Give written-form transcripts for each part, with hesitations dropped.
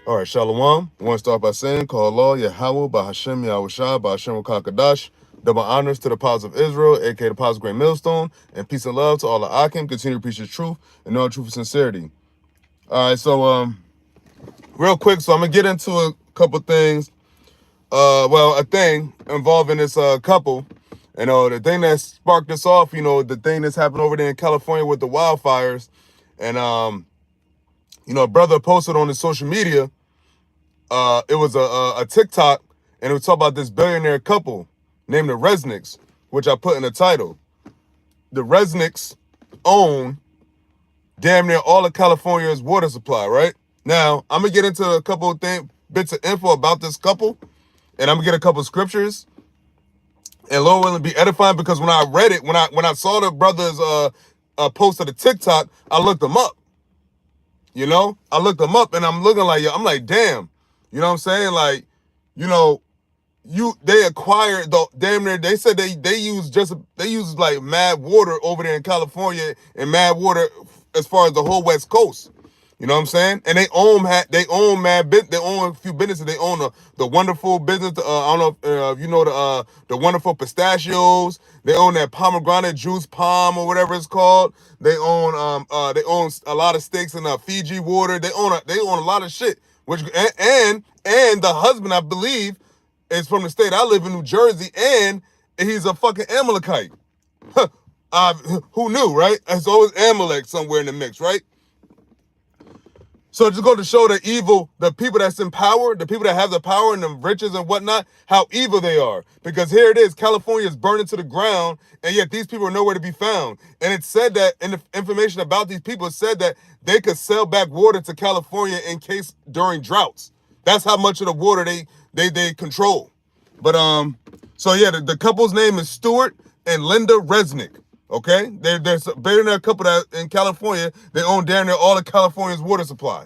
All right, Shalom. I want to start by saying, call Allah, YAHAWAH, BAHASHAM, YAHAWASHI, BAHASHAM, Kakadash. Double honors to the powers of Israel, aka the powers of Great Millstone, and peace and love to all the Akim. Continue to preach the truth and know the truth with sincerity. All right, so real quick, so I'm gonna get into a couple things. Well, a thing involving this couple. The thing that sparked this off, the thing that's happened over there in California with the wildfires, and a brother posted on his social media. It was a TikTok, and it was talking about this billionaire couple named the Resnicks, which I put in the title. The Resnicks own damn near all of California's water supply, right? Now, I'm going to get into a couple of bits of info about this couple, and I'm going to get a couple of scriptures, and Lord willing be edifying, because when I read it, when I saw the brothers post of the TikTok, I looked them up. I looked them up, and I'm looking like, I'm like, damn. You know what I'm saying? Like, they acquired the damn near. They said they use like mad water over there in California, and mad water as far as the whole West Coast. You know what I'm saying? And they own a few businesses. They own the wonderful business. I don't know if you know the wonderful pistachios. They own that pomegranate juice palm or whatever it's called. They own a lot of stakes in Fiji water. They own a lot of shit. And the husband, I believe, is from the state I live in, New Jersey, and he's a fucking Amalekite. Who knew, right? There's always Amalek somewhere in the mix, right? So just go to show the evil, the people that's in power, the people that have the power and the riches and whatnot, how evil they are. Because here it is, California is burning to the ground, and yet these people are nowhere to be found. And it said that, in the information about these people, it said that they could sell back water to California in case during droughts. That's how much of the water they control. But so yeah, the couple's name is Stewart and Lynda Resnick. Okay, there's a billionaire couple that in California, they own damn near all of California's water supply.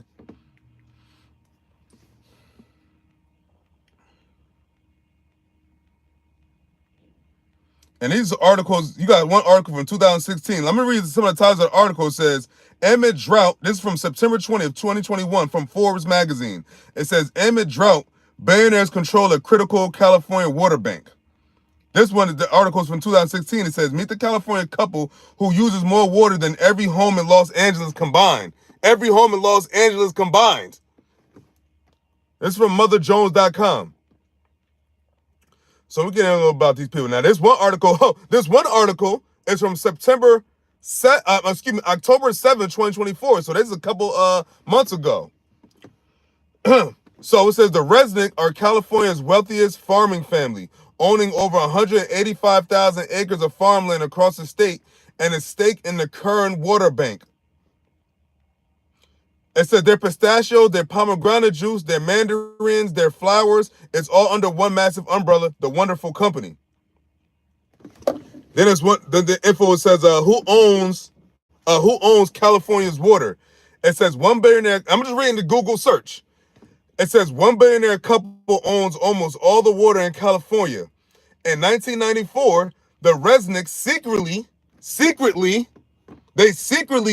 And these articles, you got one article from 2016. Let me read some of the titles of the article. It says, amid drought, this is from September 20th, 2021, from Forbes magazine. It says, amid drought, billionaires control a critical California water bank. This one, the article is from 2016. It says, meet the California couple who uses more water than every home in Los Angeles combined. Every home in Los Angeles combined. This is from motherjones.com. So we're getting a little about these people. Now, this one article is from October 7th, 2024. So this is a couple months ago. So it says the Resnick are California's wealthiest farming family, owning over 185,000 acres of farmland across the state and a stake in the Kern Water Bank. It said their pistachios, their pomegranate juice, their mandarins, their flowers, it's all under one massive umbrella, the wonderful company. Then the info says who owns California's water. It says one billionaire. I'm just reading the Google search. It says one billionaire couple owns almost all the water in California. In 1994, the Resnicks secretly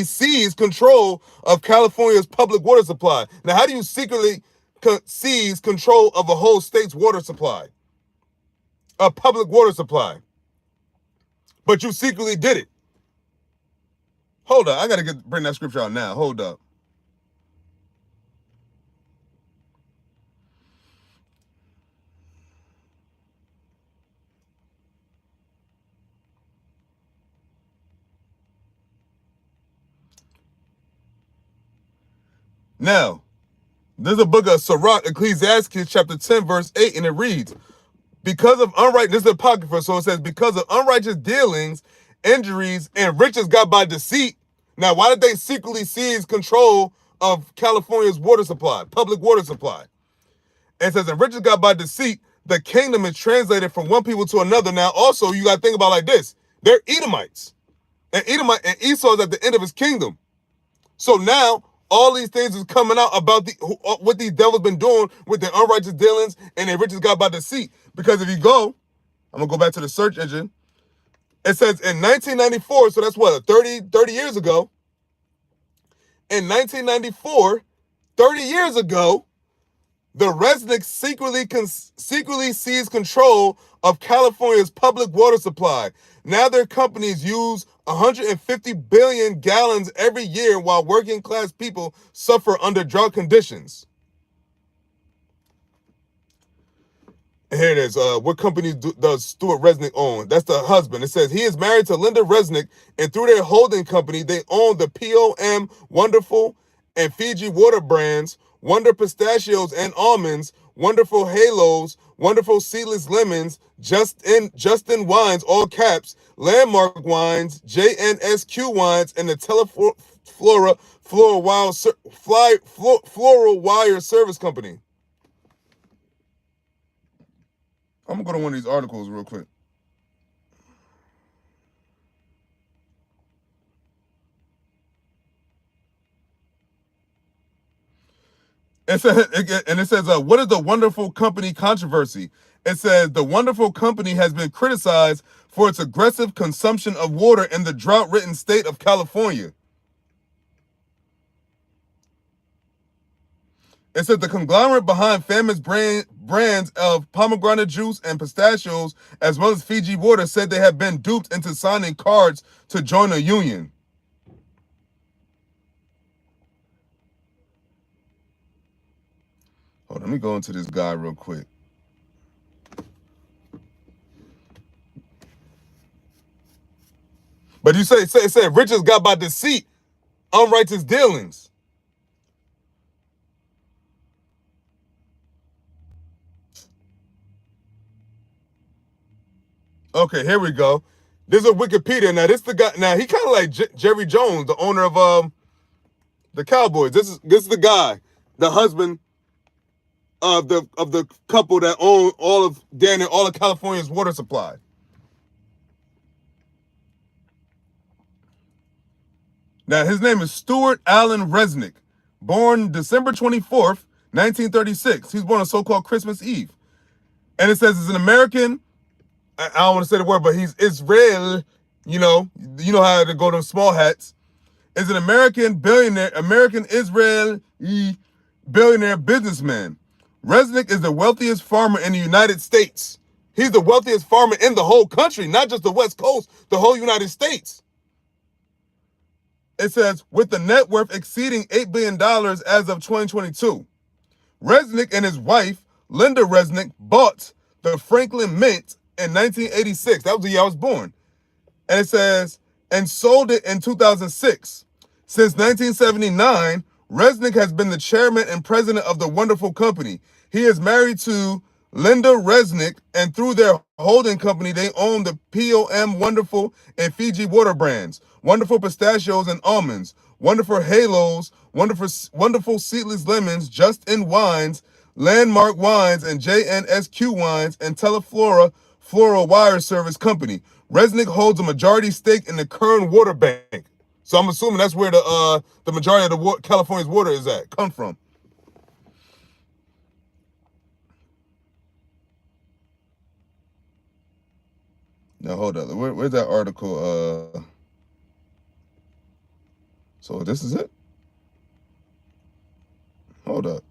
seized control of California's public water supply. Now, how do you secretly seize control of a whole state's water supply? A public water supply. But you secretly did it. Hold up. I got to bring that scripture out now. Hold up. Now, there's a book of Sirach, Ecclesiastes, chapter 10, verse 8, and it reads, because of this is apocrypha, so it says, because of unrighteous dealings, injuries, and riches got by deceit. Now, why did they secretly seize control of California's water supply, public water supply? It says, and riches got by deceit, the kingdom is translated from one people to another. Now, also, you got to think about like this. They're Edomites. And Esau is at the end of his kingdom. So now, all these things is coming out about what these devils been doing with their unrighteous dealings and their riches got by deceit. Because if you go, I'm going to go back to the search engine. It says in 1994, so that's what, 30 years ago. In 1994, 30 years ago, The Resnick secretly seized control of California's public water supply. Now their companies use 150 billion gallons every year while working class people suffer under drought conditions. Here it is. What company does Stewart Resnick own? That's the husband. It says he is married to Lynda Resnick, and through their holding company, they own the POM Wonderful and Fiji Water brands, Wonder Pistachios and Almonds, Wonderful Halos, Wonderful Seedless Lemons, Justin Wines, all caps, Landmark Wines, JNSQ Wines, and the Teleflora Floral Wire Service Company. I'm going to go to one of these articles real quick. It says, what is the Wonderful Company controversy? It says, the Wonderful Company has been criticized for its aggressive consumption of water in the drought-ridden state of California. It said the conglomerate behind famous brands of pomegranate juice and pistachios, as well as Fiji Water, said they have been duped into signing cards to join a union. Hold on, let me go into this guy real quick. But you say riches got by deceit, unrighteous dealings. Okay, here we go. This is a Wikipedia. Now, this the guy. Now, he kind of like Jerry Jones, the owner of the Cowboys. This is the guy, the husband of the couple that own all of California's water supply. Now, his name is Stewart Allen Resnick, born December 24th, 1936. He was born on so-called Christmas Eve. And it says he's an American. I don't want to say the word, but he's Israel. You know how to go to small hats. Is an American Israeli billionaire businessman. Resnick is the wealthiest farmer in the United States. He's the wealthiest farmer in the whole country, not just the West Coast, the whole United States. It says, with the net worth exceeding $8 billion as of 2022. Resnick and his wife, Lynda Resnick, bought the Franklin Mint in 1986. That was the year I was born. And it says, and sold it in 2006. Since 1979, Resnick has been the chairman and president of the Wonderful Company. He is married to Lynda Resnick, and through their holding company, they own the POM Wonderful and Fiji Water brands, Wonderful Pistachios and Almonds, Wonderful Halos, Wonderful Seedless Lemons, Justin Wines, Landmark Wines, and JNSQ Wines, and Teleflora Floral Wire Service Company. Resnick holds a majority stake in the Kern Water Bank. So I'm assuming that's where the majority of the California's water is come from. Now hold up. Where's that article? So this is it? Hold up.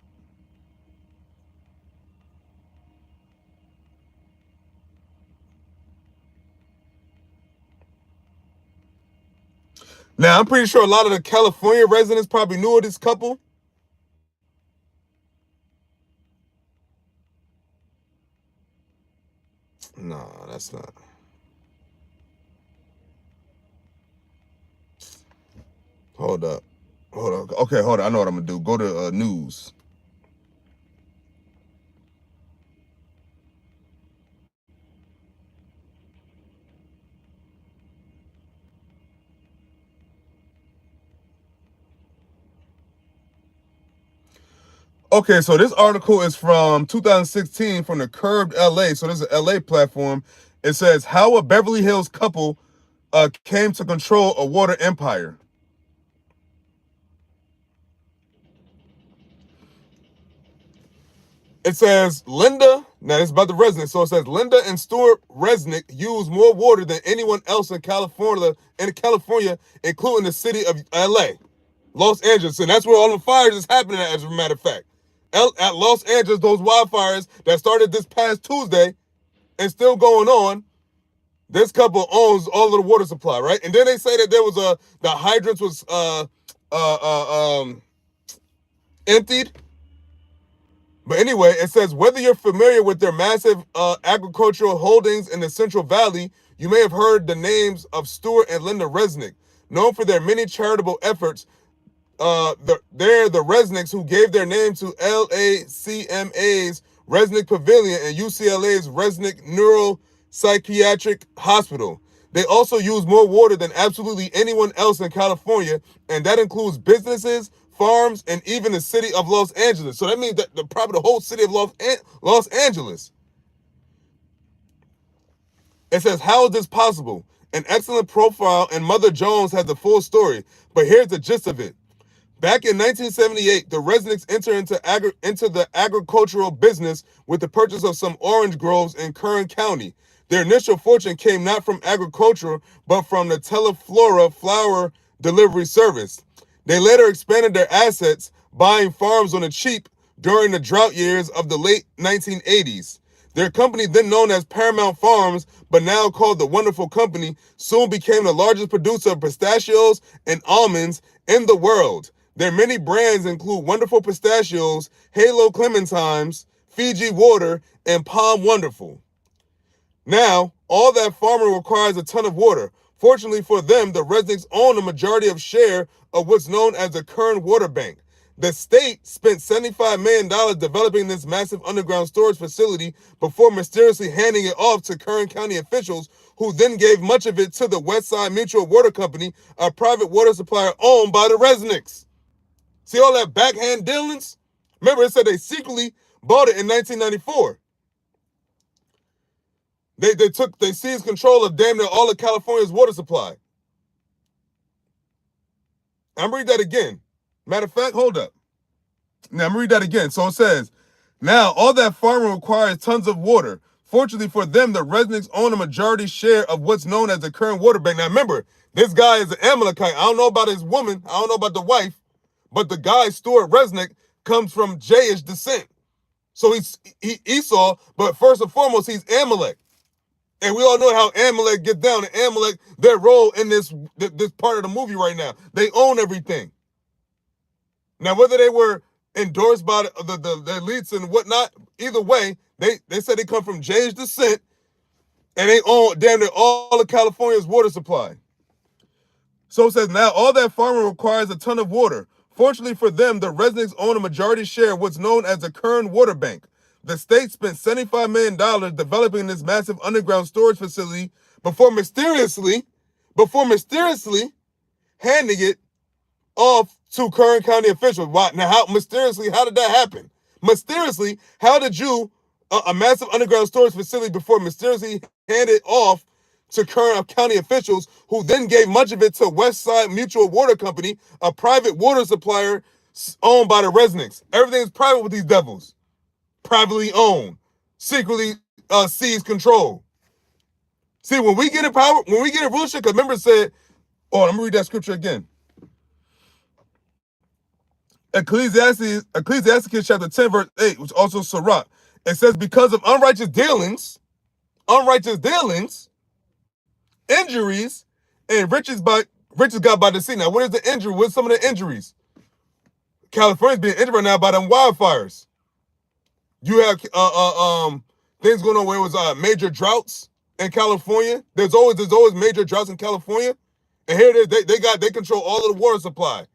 Now, I'm pretty sure a lot of the California residents probably knew of this couple. No, that's not. Hold up. Okay, hold on. I know what I'm going to do. Go to news. Okay, so this article is from 2016 from the Curbed LA. So this is an LA platform. It says how a Beverly Hills couple came to control a water empire. It says Lynda, now it's about the Resnick. So it says Lynda and Stewart Resnick use more water than anyone else in California, including the city of LA, Los Angeles. And that's where all the fires is happening at, as a matter of fact. at Los Angeles, those wildfires that started this past Tuesday and still going on. This couple owns all of the water supply, right? And then they say that there was the hydrants was emptied. But anyway, it says, whether you're familiar with their massive agricultural holdings in the Central Valley, you may have heard the names of Stewart and Lynda Resnick. Known for their many charitable efforts, they're the Resnicks who gave their name to LACMA's Resnick Pavilion and UCLA's Resnick Neuropsychiatric Hospital. They also use more water than absolutely anyone else in California, and that includes businesses, farms, and even the city of Los Angeles. So that means that probably the whole city of Los Angeles. It says, how is this possible? An excellent profile, and Mother Jones has the full story, but here's the gist of it. Back in 1978, the Resnicks entered into the agricultural business with the purchase of some orange groves in Kern County. Their initial fortune came not from agriculture, but from the Teleflora flower delivery service. They later expanded their assets, buying farms on the cheap during the drought years of the late 1980s. Their company, then known as Paramount Farms, but now called the Wonderful Company, soon became the largest producer of pistachios and almonds in the world. Their many brands include Wonderful Pistachios, Halo Clementines, Fiji Water, and Palm Wonderful. Now, all that farming requires a ton of water. Fortunately for them, the Resnicks own a majority of share of what's known as the Kern Water Bank. The state spent $75 million developing this massive underground storage facility before mysteriously handing it off to Kern County officials, who then gave much of it to the Westside Mutual Water Company, a private water supplier owned by the Resnicks. See all that backhand dealings? Remember, it said they secretly bought it in 1994. They seized control of damn near all of California's water supply. I'm gonna read that again. Matter of fact, hold up. Now I'm gonna read that again. So it says, now all that farming requires tons of water. Fortunately for them, the Resnicks own a majority share of what's known as the Kern Water Bank. Now remember, this guy is an Amalekite. I don't know about his woman. I don't know about the wife. But the guy, Stewart Resnick, comes from Jayish descent. So he's Esau, but first and foremost, he's Amalek. And we all know how Amalek get down. And Amalek, their role in this part of the movie right now, they own everything. Now, whether they were endorsed by the elites and whatnot, either way, they said they come from Jayish descent, and they own damn near all of California's water supply. So it says, now all that farming requires a ton of water. Fortunately for them, the Resnicks own a majority share of what's known as the Kern Water Bank. The state spent $75 million developing this massive underground storage facility before mysteriously handing it off to Kern County officials. Why? Now, how did that happen? Mysteriously, how did you, a massive underground storage facility, before mysteriously hand it off to Kern County officials, who then gave much of it to Westside Mutual Water Company, a private water supplier owned by the Resnicks? Everything is private with these devils. Privately owned, secretly seize control. See, when we get in power, when we get in rulership, because remember it said, oh, let me read that scripture again. Ecclesiastes chapter 10, verse 8, which also Sirach. It says, because of unrighteous dealings, injuries, and riches got by deceit. Now, what is the injury? What's some of the injuries? California's being injured right now by them wildfires. You have things going on where it was major droughts in California. There's always major droughts in California, and here it is. They control all of the water supply.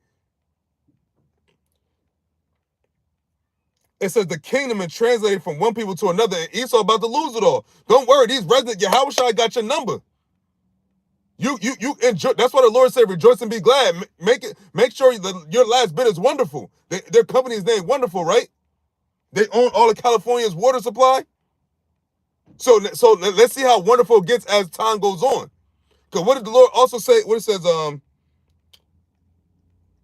It says the kingdom is translated from one people to another, and Esau about to lose it all. Don't worry, these residents, YAHAWASHI got your number. You enjoy. That's why the Lord said, rejoice and be glad. Make sure your last bit is wonderful. Their company's name Wonderful, right? They own all of California's water supply. So let's see how wonderful it gets as time goes on. Because what did the Lord also say? What it says,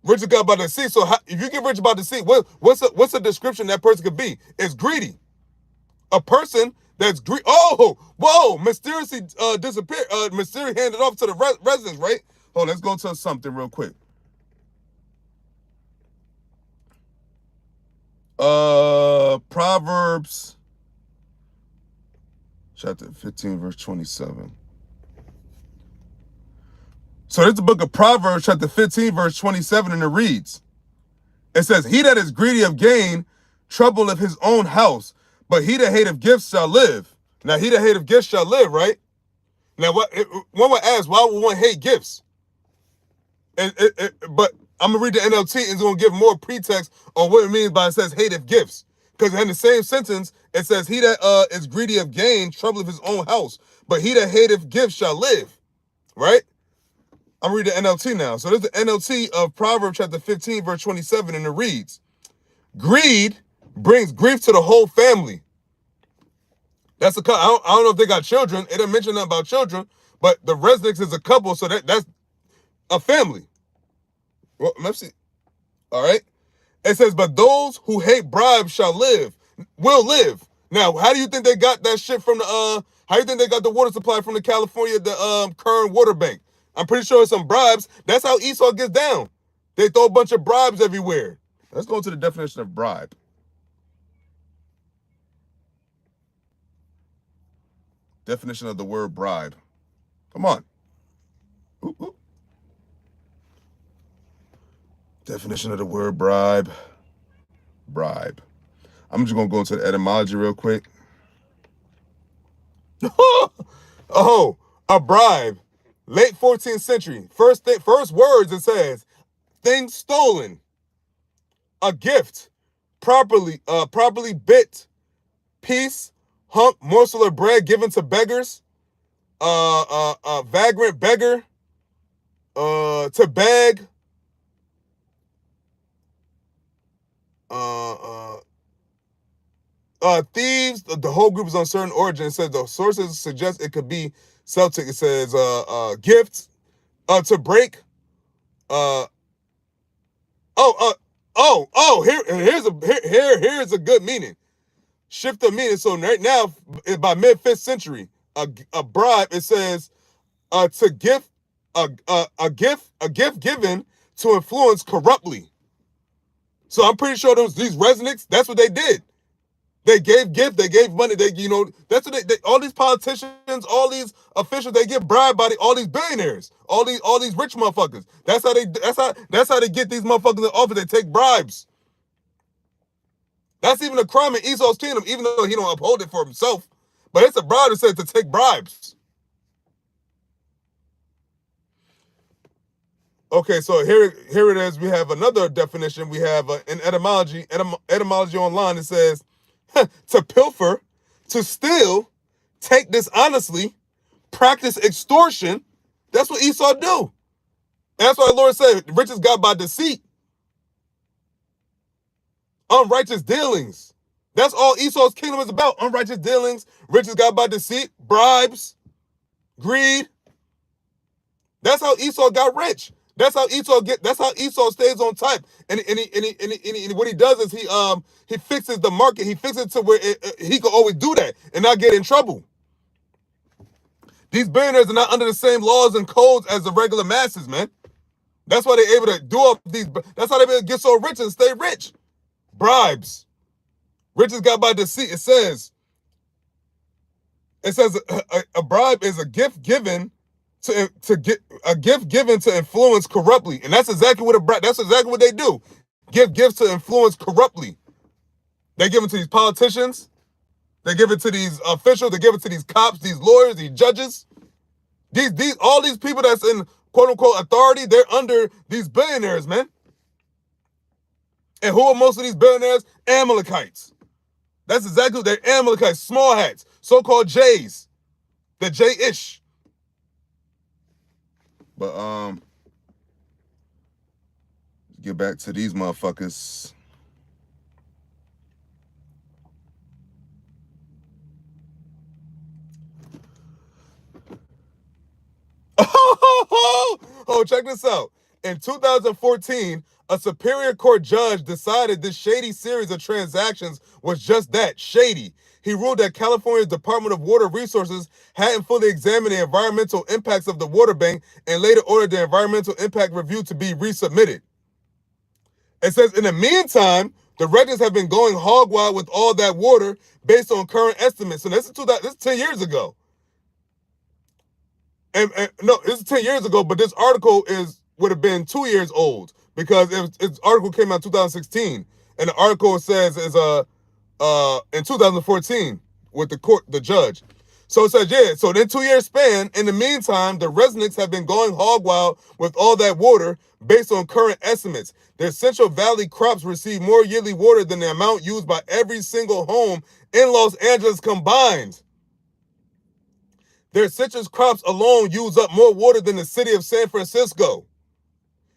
rich got by the sea. So if you get rich by the sea, what's a description that person could be? It's greedy. A person that's greedy. Oh, whoa! Mysteriously disappeared. Mysteriously handed off to the residents, right? Oh, let's go to something real quick. Proverbs chapter 15, verse 27. So this is the book of Proverbs chapter 15, verse 27, and it reads, it says, he that is greedy of gain troubleth his own house, but he that hateth gifts shall live. Now, he that hateth gifts shall live, right? Now, one would ask, why would one hate gifts? But I'm going to read the NLT and it's going to give more pretext on what it means by it says hateth gifts. Because in the same sentence, it says, he that is greedy of gain troubleth his own house, but he that hateth gifts shall live, right? I'm reading the NLT now. So this is the NLT of Proverbs chapter 15, verse 27, and it reads, greed brings grief to the whole family. That's I don't know if they got children. It didn't mention nothing about children, but the Resnicks is a couple, so that's a family. Well, let's see. All right. It says, but those who hate bribes will live. Now, how do you think they got that shit from the, how do you think they got the water supply from the Calfornia, the Kern water bank? I'm pretty sure it's some bribes. That's how Esau gets down. They throw a bunch of bribes everywhere. Let's go to the definition of bribe. Definition of the word bribe. Come on. Ooh, ooh. Definition of the word bribe. Bribe. I'm just going to go into the etymology real quick. Oh, a bribe. Late 14th century. First words, it says, thing stolen. A gift. Properly bit. Piece. Hump, morsel of bread given to beggars. Vagrant beggar. To beg. Thieves, the whole group is uncertain origin. It says the sources suggest it could be Celtic. It says gifts, to break. Here's a good meaning. Shift of meaning. So right now, by mid-5th century, a bribe, it says to give a gift given to influence corruptly. So I'm pretty sure these Resnicks, that's what they did. They gave gift, they gave money, that's what they all these politicians, all these officials, they get bribed by all these billionaires, all these rich motherfuckers. That's how they get these motherfuckers in office. They take bribes. That's even a crime in Esau's kingdom, even though he don't uphold it for himself. But it's a bribe that says to take bribes. Okay, so here it is. We have another definition. We have an etymology online. It says, to pilfer, to steal, take dishonestly, practice extortion. That's what Esau do. And that's why the Lord said, riches got by deceit. Unrighteous dealings. That's all Esau's kingdom is about. Unrighteous dealings, riches got by deceit, bribes, greed. That's how Esau got rich. That's how Esau stays on type. And what he does is he fixes the market. He fixes it to where he can always do that and not get in trouble. These billionaires are not under the same laws and codes as the regular masses, man. That's why they're able to do all these. That's how they're able to get so rich and stay rich. Bribes. Riches got by deceit. It says a bribe is a gift given to get a gift given to influence corruptly, and that's exactly what they do. Give gifts to influence corruptly. They give it to these politicians. They give it to these officials. They give it to these cops, these lawyers, these judges. All these people that's in quote unquote authority, they're under these billionaires, man. And who are most of these billionaires? Amalekites. That's exactly what they're. Amalekites, small hats, so-called Jays, the J-ish. But get back to these motherfuckers. Oh, check this out. In 2014, a Superior Court judge decided this shady series of transactions was just that, shady. He ruled that California's Department of Water Resources hadn't fully examined the environmental impacts of the water bank and later ordered the environmental impact review to be resubmitted. It says, in the meantime, The Resnicks have been going hog wild with all that water based on current estimates. So this is 10 years ago. And no, this is 10 years ago, but this article would have been 2 years old because its article came out in 2016. And the article says is in 2014 with the judge. So it says, yeah, so in 2 year span, in the meantime, the Resnicks have been going hog wild with all that water based on current estimates. Their Central Valley crops receive more yearly water than the amount used by every single home in Los Angeles combined. Their citrus crops alone use up more water than the city of San Francisco.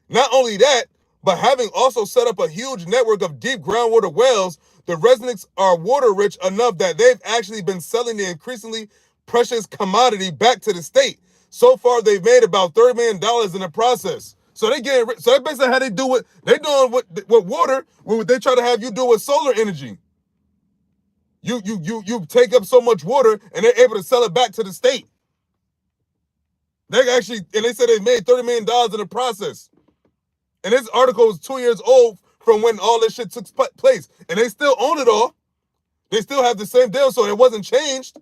Not only that, but having also set up a huge network of deep groundwater wells, the Resnicks are water rich enough that they've actually been selling the increasingly precious commodity back to the state. So far, they've made about $30 million in the process. So they getting rich. So that's basically how they do it. They doing with water, what they try to have you do with solar energy. You take up so much water and they're able to sell it back to the state. They actually, and they said they made $30 million in the process. And this article is 2 years old from when all this shit took place. And they still own it all. They still have the same deal, so it wasn't changed.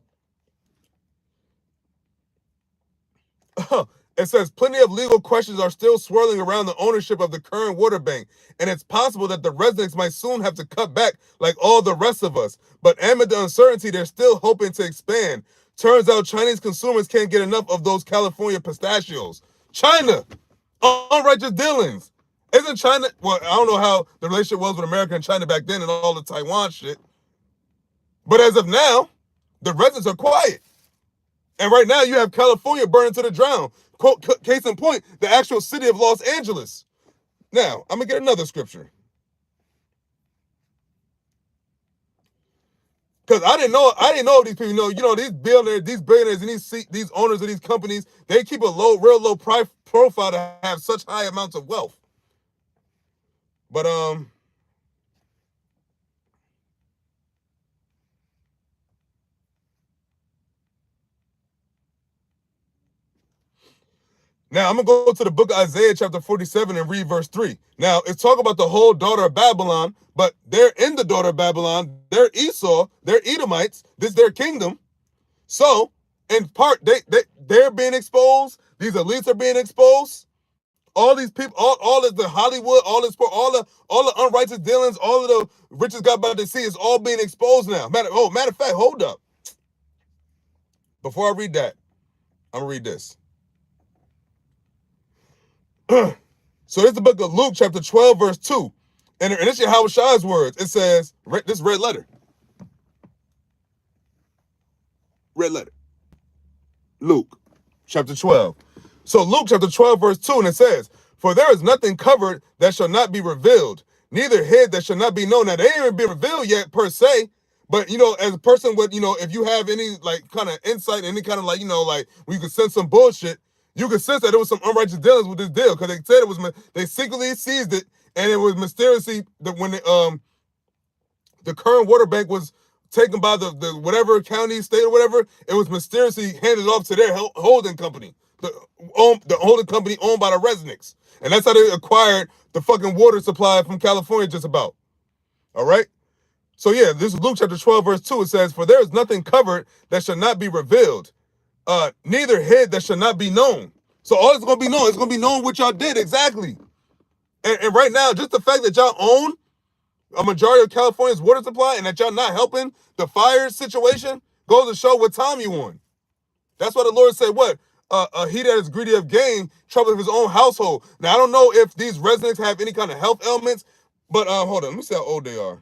It says plenty of legal questions are still swirling around the ownership of the current water bank, and it's possible that the Resnicks might soon have to cut back like all the rest of us. But amid the uncertainty, they're still hoping to expand. Turns out Chinese consumers can't get enough of those California pistachios. China, unrighteous dealings. Isn't China, well, I don't know how the relationship was with America and China back then and all the Taiwan shit. But as of now, the Resnicks are quiet. And right now, you have California burning to the ground. Case in point, the actual city of Los Angeles. Now, I'm going to get another scripture. Because I didn't know these people, these billionaires and these owners of these companies, they keep a real low profile to have such high amounts of wealth. But, now, I'm going to go to the book of Isaiah chapter 47 and read verse 3. Now, it's talking about the whole daughter of Babylon, but they're in the daughter of Babylon. They're Esau. They're Edomites. This is their kingdom. So, in part, they're being exposed. These elites are being exposed. All these people, all of the Hollywood, all the unrighteous dealings, all of the riches got by the sea is all being exposed now. Matter of fact, hold up. Before I read that, I'm going to read this. So it's the book of Luke, chapter 12, verse 2. And it's YAHAWASHI's words. It says, this red letter. Red letter. Luke, chapter 12. So Luke, chapter 12, verse 2, and it says, for there is nothing covered that shall not be revealed, neither hid that shall not be known. Now, they ain't even been revealed yet, per se. But, as a person with, if you have any, kind of insight, any kind of, when you can sense some bullshit, you could sense that there was some unrighteous dealings with this deal, because they said they secretly seized it, and it was mysteriously that when the current water bank was taken by the whatever county, state, or whatever, it was mysteriously handed off to their holding company, the holding company owned by the Resnicks, and that's how they acquired the fucking water supply from California, just about. All right. So yeah, this is Luke chapter 12, verse 2. It says, for there is nothing covered that shall not be revealed, neither hid that shall not be known. So all it's going to be known. It's going to be known what y'all did exactly. And right now, just the fact that y'all own a majority of California's water supply and that y'all not helping the fire situation goes to show what time you on. That's why the Lord said, what? He that is greedy of gain, troubleth his own household. Now, I don't know if these residents have any kind of health ailments, but hold on. Let me see how old they are.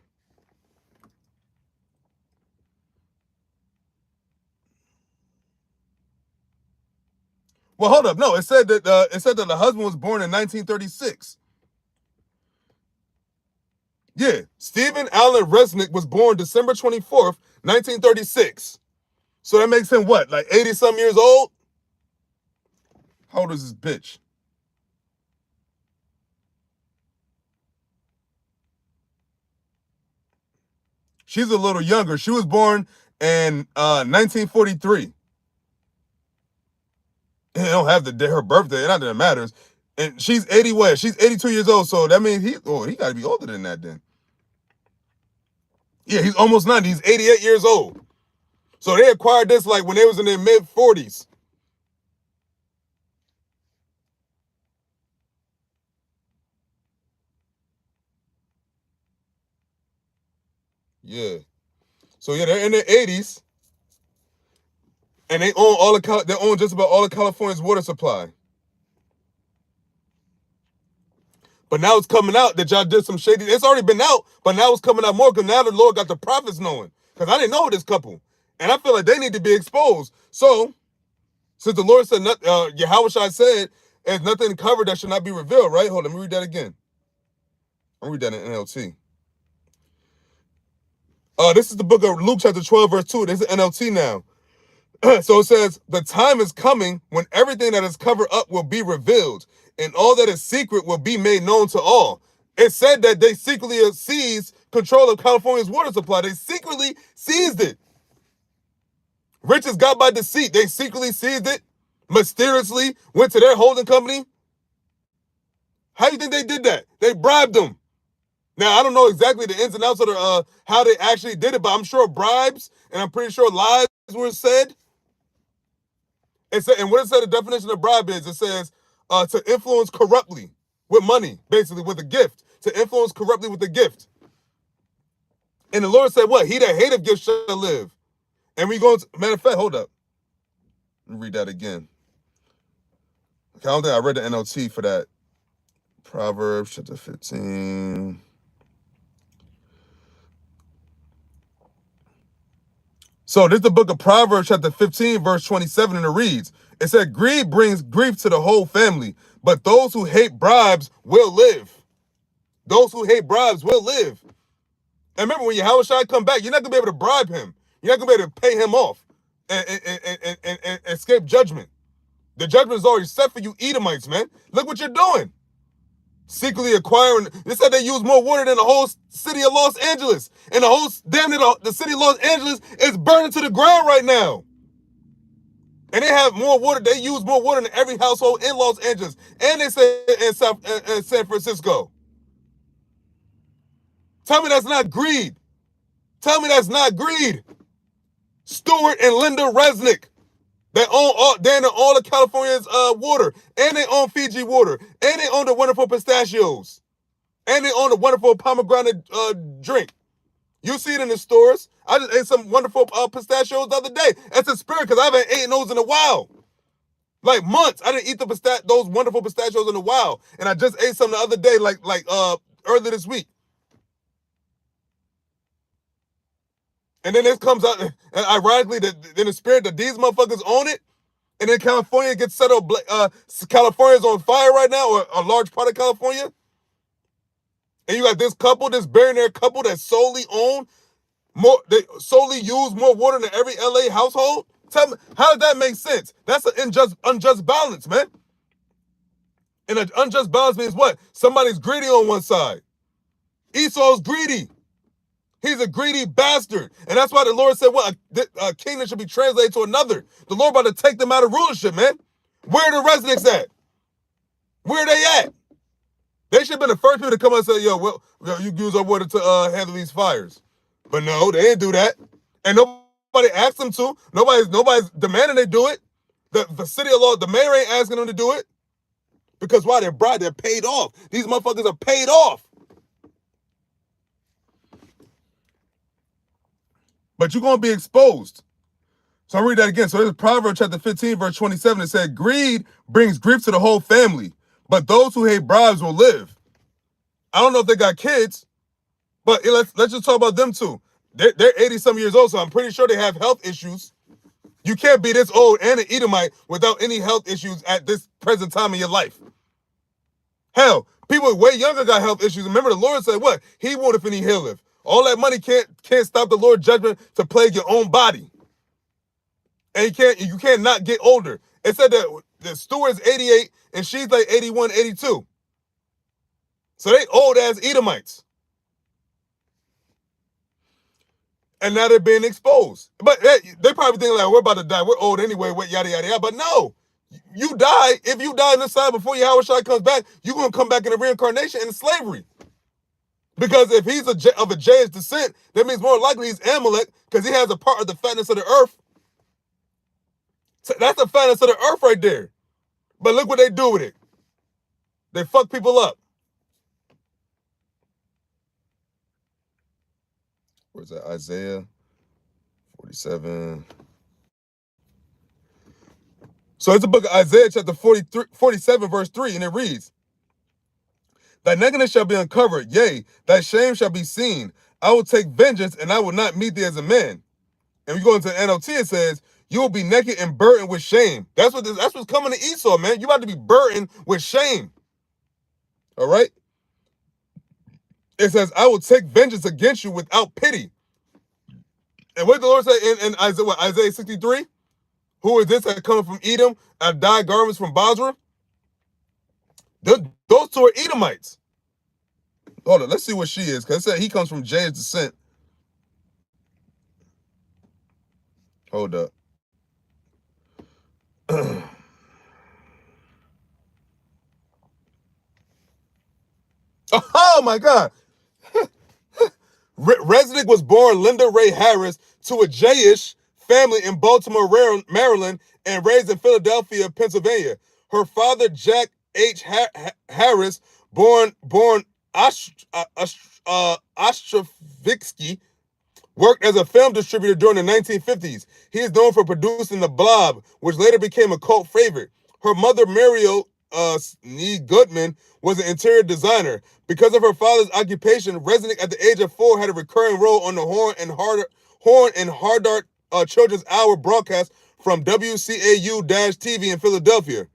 Well, hold up. No, it said that the husband was born in 1936. Yeah, Stephen Allen Resnick was born December 24th, 1936. So that makes him what, like 80-some years old? How old is this bitch? She's a little younger. She was born in 1943. They don't have her birthday. Not that it matters. And she's 80 what? She's 82 years old. So that means he got to be older than that then. Yeah, he's almost 90. He's 88 years old. So they acquired this like when they was in their mid-40s. Yeah. So yeah, they're in their 80s, and they own they own just about all of California's water supply. But now it's coming out that y'all did some shady. It's already been out, but now it's coming out more because now the Lord got the prophets knowing. Because I didn't know this couple, and I feel like they need to be exposed. So since the Lord said, YAHAWASHI said, there's nothing covered that should not be revealed, right? Hold on, let me read that again. I'll read that in NLT. This is the book of Luke chapter 12, verse 2. This is NLT now. So it says, the time is coming when everything that is covered up will be revealed, and all that is secret will be made known to all. It said that they secretly seized control of California's water supply. They secretly seized it. Riches got by deceit. They secretly seized it, mysteriously went to their holding company. How do you think they did that? They bribed them. Now, I don't know exactly the ins and outs of how they actually did it, but I'm sure bribes, and I'm pretty sure lies were said. And what it said, the definition of bribe is, it says to influence corruptly with money, basically with a gift. To influence corruptly with a gift. And the Lord said what? He that hateth gifts shall live. And we go to, matter of fact, hold up. Let me read that again. I don't think I read the NLT for that. Proverbs chapter 15. So this is the book of Proverbs chapter 15, verse 27, and it reads, it said, greed brings grief to the whole family, but those who hate bribes will live. Those who hate bribes will live. And remember, when YAHAWASHI come back, you're not going to be able to bribe him. You're not going to be able to pay him off and escape judgment. The judgment is already set for you Edomites, man. Look what you're doing. Secretly acquiring. They said they use more water than the whole city of Los Angeles. And the whole, damn near the city of Los Angeles is burning to the ground right now. And they have more water. They use more water than every household in Los Angeles. And they say in San Francisco. Tell me that's not greed. Tell me that's not greed. Stewart and Lynda Resnick. They own all of California's water. And they own Fiji water. And they own the wonderful pistachios. And they own the wonderful pomegranate drink. You see it in the stores. I just ate some wonderful pistachios the other day. That's a spirit because I haven't eaten those in a while. Like months. I didn't eat those wonderful pistachios in a while. And I just ate some the other day, like earlier this week. And then this comes out, and ironically, in the spirit that these motherfuckers own it, and then California gets settled. California's on fire right now, or a large part of California. And you got this couple, this billionaire couple that solely they solely use more water than every LA household. Tell me, how does that make sense? That's an unjust balance, man. And an unjust balance means what? Somebody's greedy on one side. Esau's greedy. He's a greedy bastard. And that's why the Lord said, what? A kingdom should be translated to another. The Lord about to take them out of rulership, man. Where are the Resnicks at? Where are they at? They should have been the first people to come and say, yo, you use our water to handle these fires. But no, they didn't do that. And nobody asked them to. Nobody's demanding they do it. The city of law, the mayor ain't asking them to do it. Because why? They're bribed. They're paid off. These motherfuckers are paid off. But you're going to be exposed. So I'll read that again. So this is Proverbs chapter 15, verse 27. It said, greed brings grief to the whole family, but those who hate bribes will live. I don't know if they got kids, but let's just talk about them too. They're 80-some years old, so I'm pretty sure they have health issues. You can't be this old and an Edomite without any health issues at this present time in your life. Hell, people way younger got health issues. Remember, the Lord said what? He won't if any healeth. All that money can't stop the Lord's judgment to plague your own body. And you can't not get older. It said that the Stewart's 88 and she's like 81, 82. So they old ass Edomites. And now they're being exposed. But they probably think like, we're about to die. We're old anyway, what yada yada yada. But no. You die. If you die in this side before YAHAWASHI comes back, you're going to come back in a reincarnation in slavery. Because if he's of a Jayish descent, that means more likely he's Amalek because he has a part of the fatness of the earth. So that's the fatness of the earth right there. But look what they do with it. They fuck people up. Where's that? Isaiah 47. So it's the book of Isaiah chapter 47 verse 3, and it reads, Thy nakedness shall be uncovered, yea, thy shame shall be seen. I will take vengeance, and I will not meet thee as a man. And we go into the NLT, it says, you will be naked and burdened with shame. That's what's coming to Esau, man. You about to be burdened with shame. All right? It says, I will take vengeance against you without pity. And what did the Lord say in Isaiah 63? Who is this that coming from Edom and dyed garments from Basra? Those two are Edomites. Hold on, let's see what she is, because it said he comes from Jayish descent. Hold up. Oh my God. Resnick was born Lynda Ray Harris to a Jayish family in Baltimore, Maryland, and raised in Philadelphia, Pennsylvania. Her father, Jack H. Harris, born Ostrovsky, worked as a film distributor during the 1950s. He is known for producing The Blob, which later became a cult favorite. Her mother, Muriel Nee Goodman, was an interior designer. Because of her father's occupation, Resnick at the age of 4 had a recurring role on the Horn and Hardart Children's Hour broadcast from WCAU-TV in Philadelphia.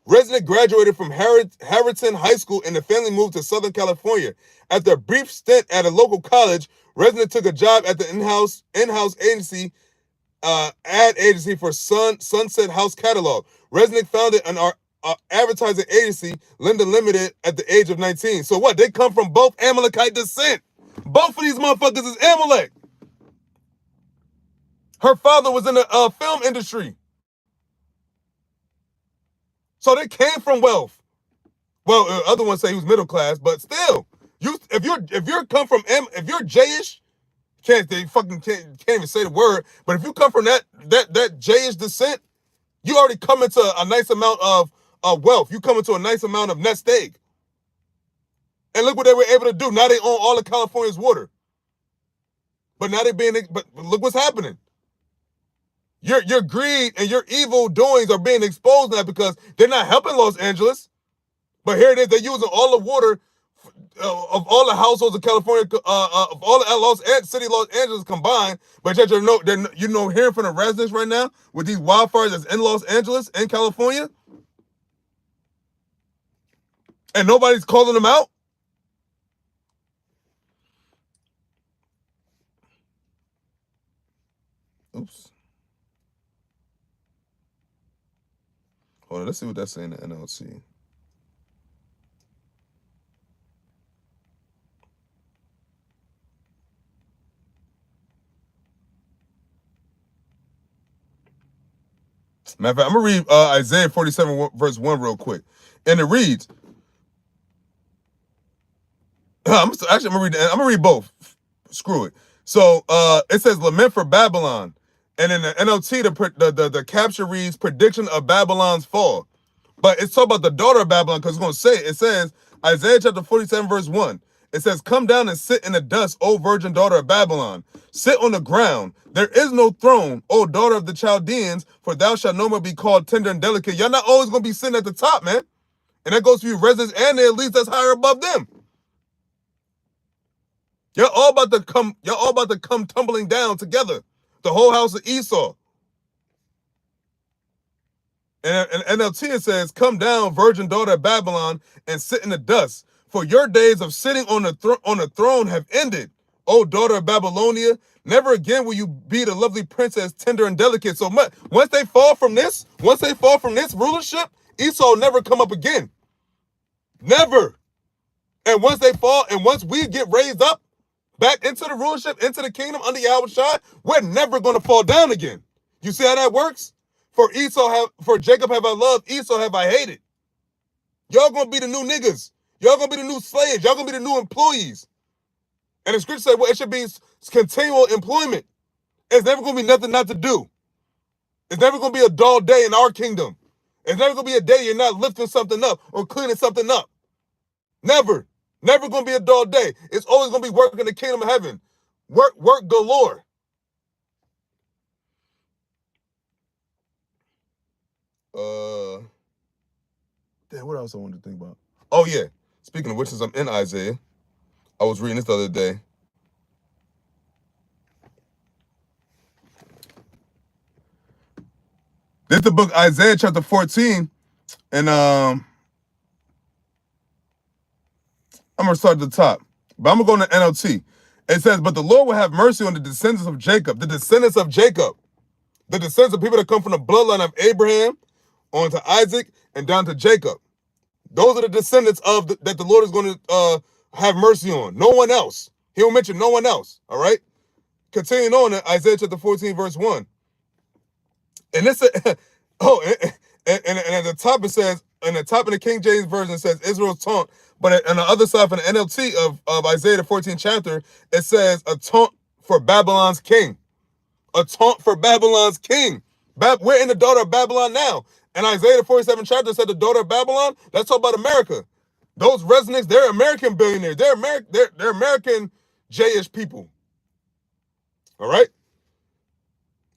Resnick graduated from Harriton High School and the family moved to Southern California. After a brief stint at a local college, Resnick took a job at the in-house agency, ad agency for Sunset House Catalog. Resnick founded an advertising agency, Lynda Limited, at the age of 19. So what? They come from both Amalekite descent. Both of these motherfuckers is Amalek. Her father was in the film industry. So they came from wealth. Well, other ones say he was middle class, but still, if you're Jayish, can't even say the word. But if you come from that Jayish descent, you already come into a nice amount of wealth. You come into a nice amount of nest egg. And look what they were able to do. Now they own all of California's water. But now but look what's happening. Your greed and your evil doings are being exposed now because they're not helping Los Angeles. But here it is, they're using all the water of all the households of California, of all the Los Angeles combined. But yet hearing from the residents right now with these wildfires that's in Los Angeles and California, and nobody's calling them out. Oops. Hold on, let's see what that's saying in the NLT. Matter of fact, I'm going to read Isaiah 47 verse 1 real quick. And it reads, I'm going to read both. Screw it. So it says, Lament for Babylon. And in the NLT, the caption reads, Prediction of Babylon's Fall. But it's talking about the daughter of Babylon, because it's going to say, it says, Isaiah chapter 47 verse 1. It says, Come down and sit in the dust, O virgin daughter of Babylon. Sit on the ground. There is no throne, O daughter of the Chaldeans, for thou shalt no more be called tender and delicate. Y'all not always going to be sitting at the top, man. And that goes for you residents and the elites that's higher above them. Y'all all about to come tumbling down together. The whole house of Esau. And NLT, it says, Come down, virgin daughter of Babylon, and sit in the dust. For your days of sitting on the throne have ended, O daughter of Babylonia. Never again will you be the lovely princess, tender and delicate. So much. Once they fall from this rulership, Esau will never come up again. Never. And once they fall, and once we get raised up back into the rulership, into the kingdom under YAHAWASHI, we're never going to fall down again. You see how that works? For Jacob have I loved, Esau have I hated. Y'all gonna be the new niggas. Y'all gonna be the new slaves. Y'all gonna be the new employees. And the scripture said, well, it should be continual employment. It's never going to be nothing not to do. It's never going to be a dull day in our kingdom. It's never going to be a day you're not lifting something up or cleaning something up. Never. Never going to be a dull day. It's always going to be work in the kingdom of heaven. Work galore. Damn, what else I wanted to think about? Oh, yeah. Speaking of which, since I'm in Isaiah, I was reading this the other day. This is the book Isaiah chapter 14. And I'm going to start at the top. But I'm going to go to NLT. It says, but the Lord will have mercy on the descendants of Jacob. The descendants of Jacob. The descendants of people that come from the bloodline of Abraham on to Isaac and down to Jacob. Those are the descendants of that the Lord is going to have mercy on. No one else. He will mention no one else. All right? Continuing on in Isaiah chapter 14, verse 1. And this, and at the top it says, in the top of the King James Version, it says Israel's taunt. But on the other side, from the NLT of Isaiah, the 14th chapter, it says a taunt for Babylon's king. A taunt for Babylon's king. We're in the daughter of Babylon now. And Isaiah, the 47th chapter, said the daughter of Babylon. That's all about America. Those Resnicks, they're American billionaires. They're American J-ish people. All right?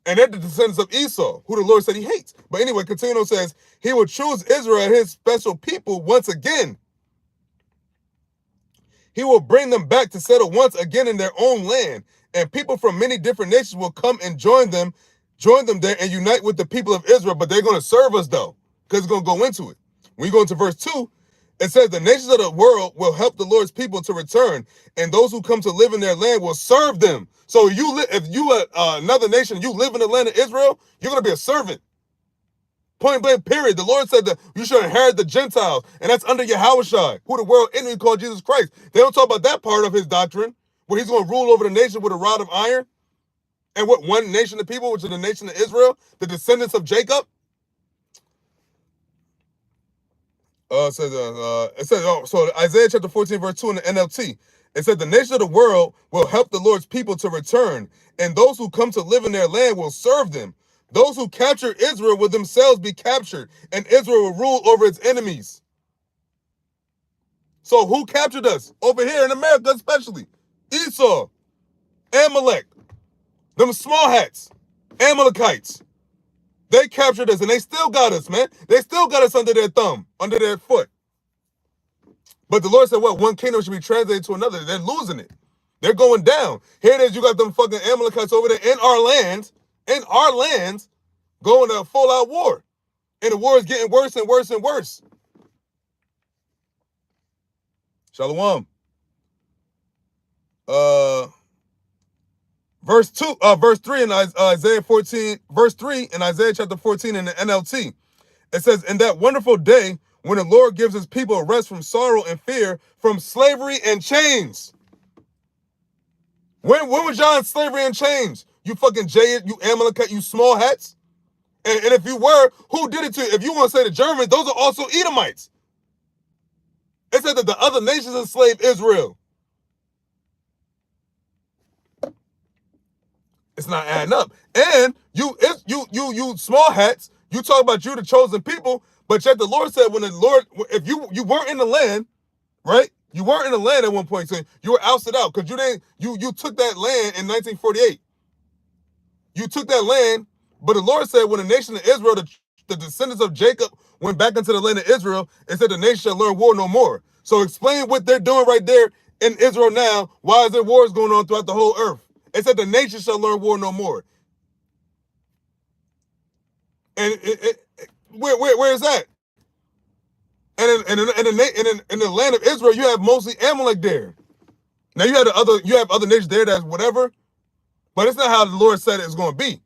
And they're the descendants of Esau, who the Lord said he hates. But anyway, continuing says, he will choose Israel as his special people once again. He will bring them back to settle once again in their own land. And people from many different nations will come and join them there and unite with the people of Israel. But they're going to serve us, though, because it's going to go into it. When you go into verse 2, it says, the nations of the world will help the Lord's people to return, and those who come to live in their land will serve them. So if you are another nation, you live in the land of Israel, you're going to be a servant. Point blank, period. The Lord said that you should inherit the Gentiles, and that's under YAHAWASHI, who the world enemy called Jesus Christ. They don't talk about that part of his doctrine, where he's going to rule over the nation with a rod of iron. And what one nation of people, which is the nation of Israel, the descendants of Jacob. So Isaiah chapter 14, verse 2 in the NLT. It said, the nation of the world will help the Lord's people to return, and those who come to live in their land will serve them. Those who capture Israel will themselves be captured, and Israel will rule over its enemies. So who captured us? Over here in America especially. Esau, Amalek, them small hats, Amalekites. They captured us, and they still got us, man. They still got us under their thumb, under their foot. But the Lord said, well, one kingdom should be translated to another. They're losing it. They're going down. Here it is, you got them fucking Amalekites over there in our lands, going to a full-out war. And the war is getting worse and worse and worse. Shalom. Verse 3 in Isaiah 14, verse 3 in Isaiah chapter 14 in the NLT. It says, in that wonderful day when the Lord gives his people a rest from sorrow and fear, from slavery and chains. When was y'all in slavery and chains? You fucking jaded, you Amalekite, you small hats? And if you were, who did it to you? If you want to say the Germans, those are also Edomites. It said that the other nations enslaved Israel. It's not adding up. And you small hats, you talk about you the chosen people, but yet the Lord said if you weren't in the land, right? You weren't in the land at one point, so you were ousted out because you took that land in 1948. You took that land, but the Lord said when the nation of Israel, the descendants of Jacob, went back into the land of Israel, it said the nation shall learn war no more. So explain what they're doing right there in Israel now. Why is there wars going on throughout the whole earth? It said the nation shall learn war no more. And where is that? And in the land of Israel, you have mostly Amalek there. Now you have other nations there that's whatever, but it's not how the Lord said it's going to be.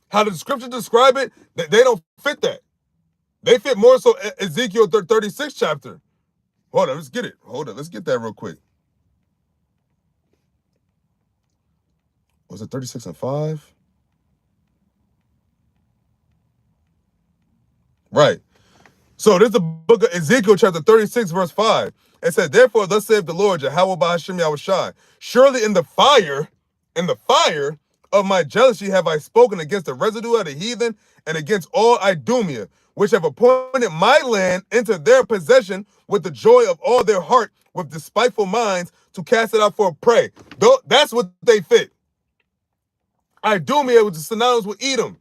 How the scriptures describe it, they don't fit that. They fit more so Ezekiel 36 chapter. Hold on, let's get it. Hold on, let's get that real quick. Was it 36 and 5? Right. So this is the book of Ezekiel chapter 36, verse 5. It said, therefore, thus saith the Lord, YAHAWAH BAHASHAM YAHAWASHI, surely in the fire of my jealousy have I spoken against the residue of the heathen and against all Idumea, which have appointed my land into their possession with the joy of all their heart, with despiteful minds, to cast it out for a prey. That's what they fit. Idumea, which is synonymous with Edom.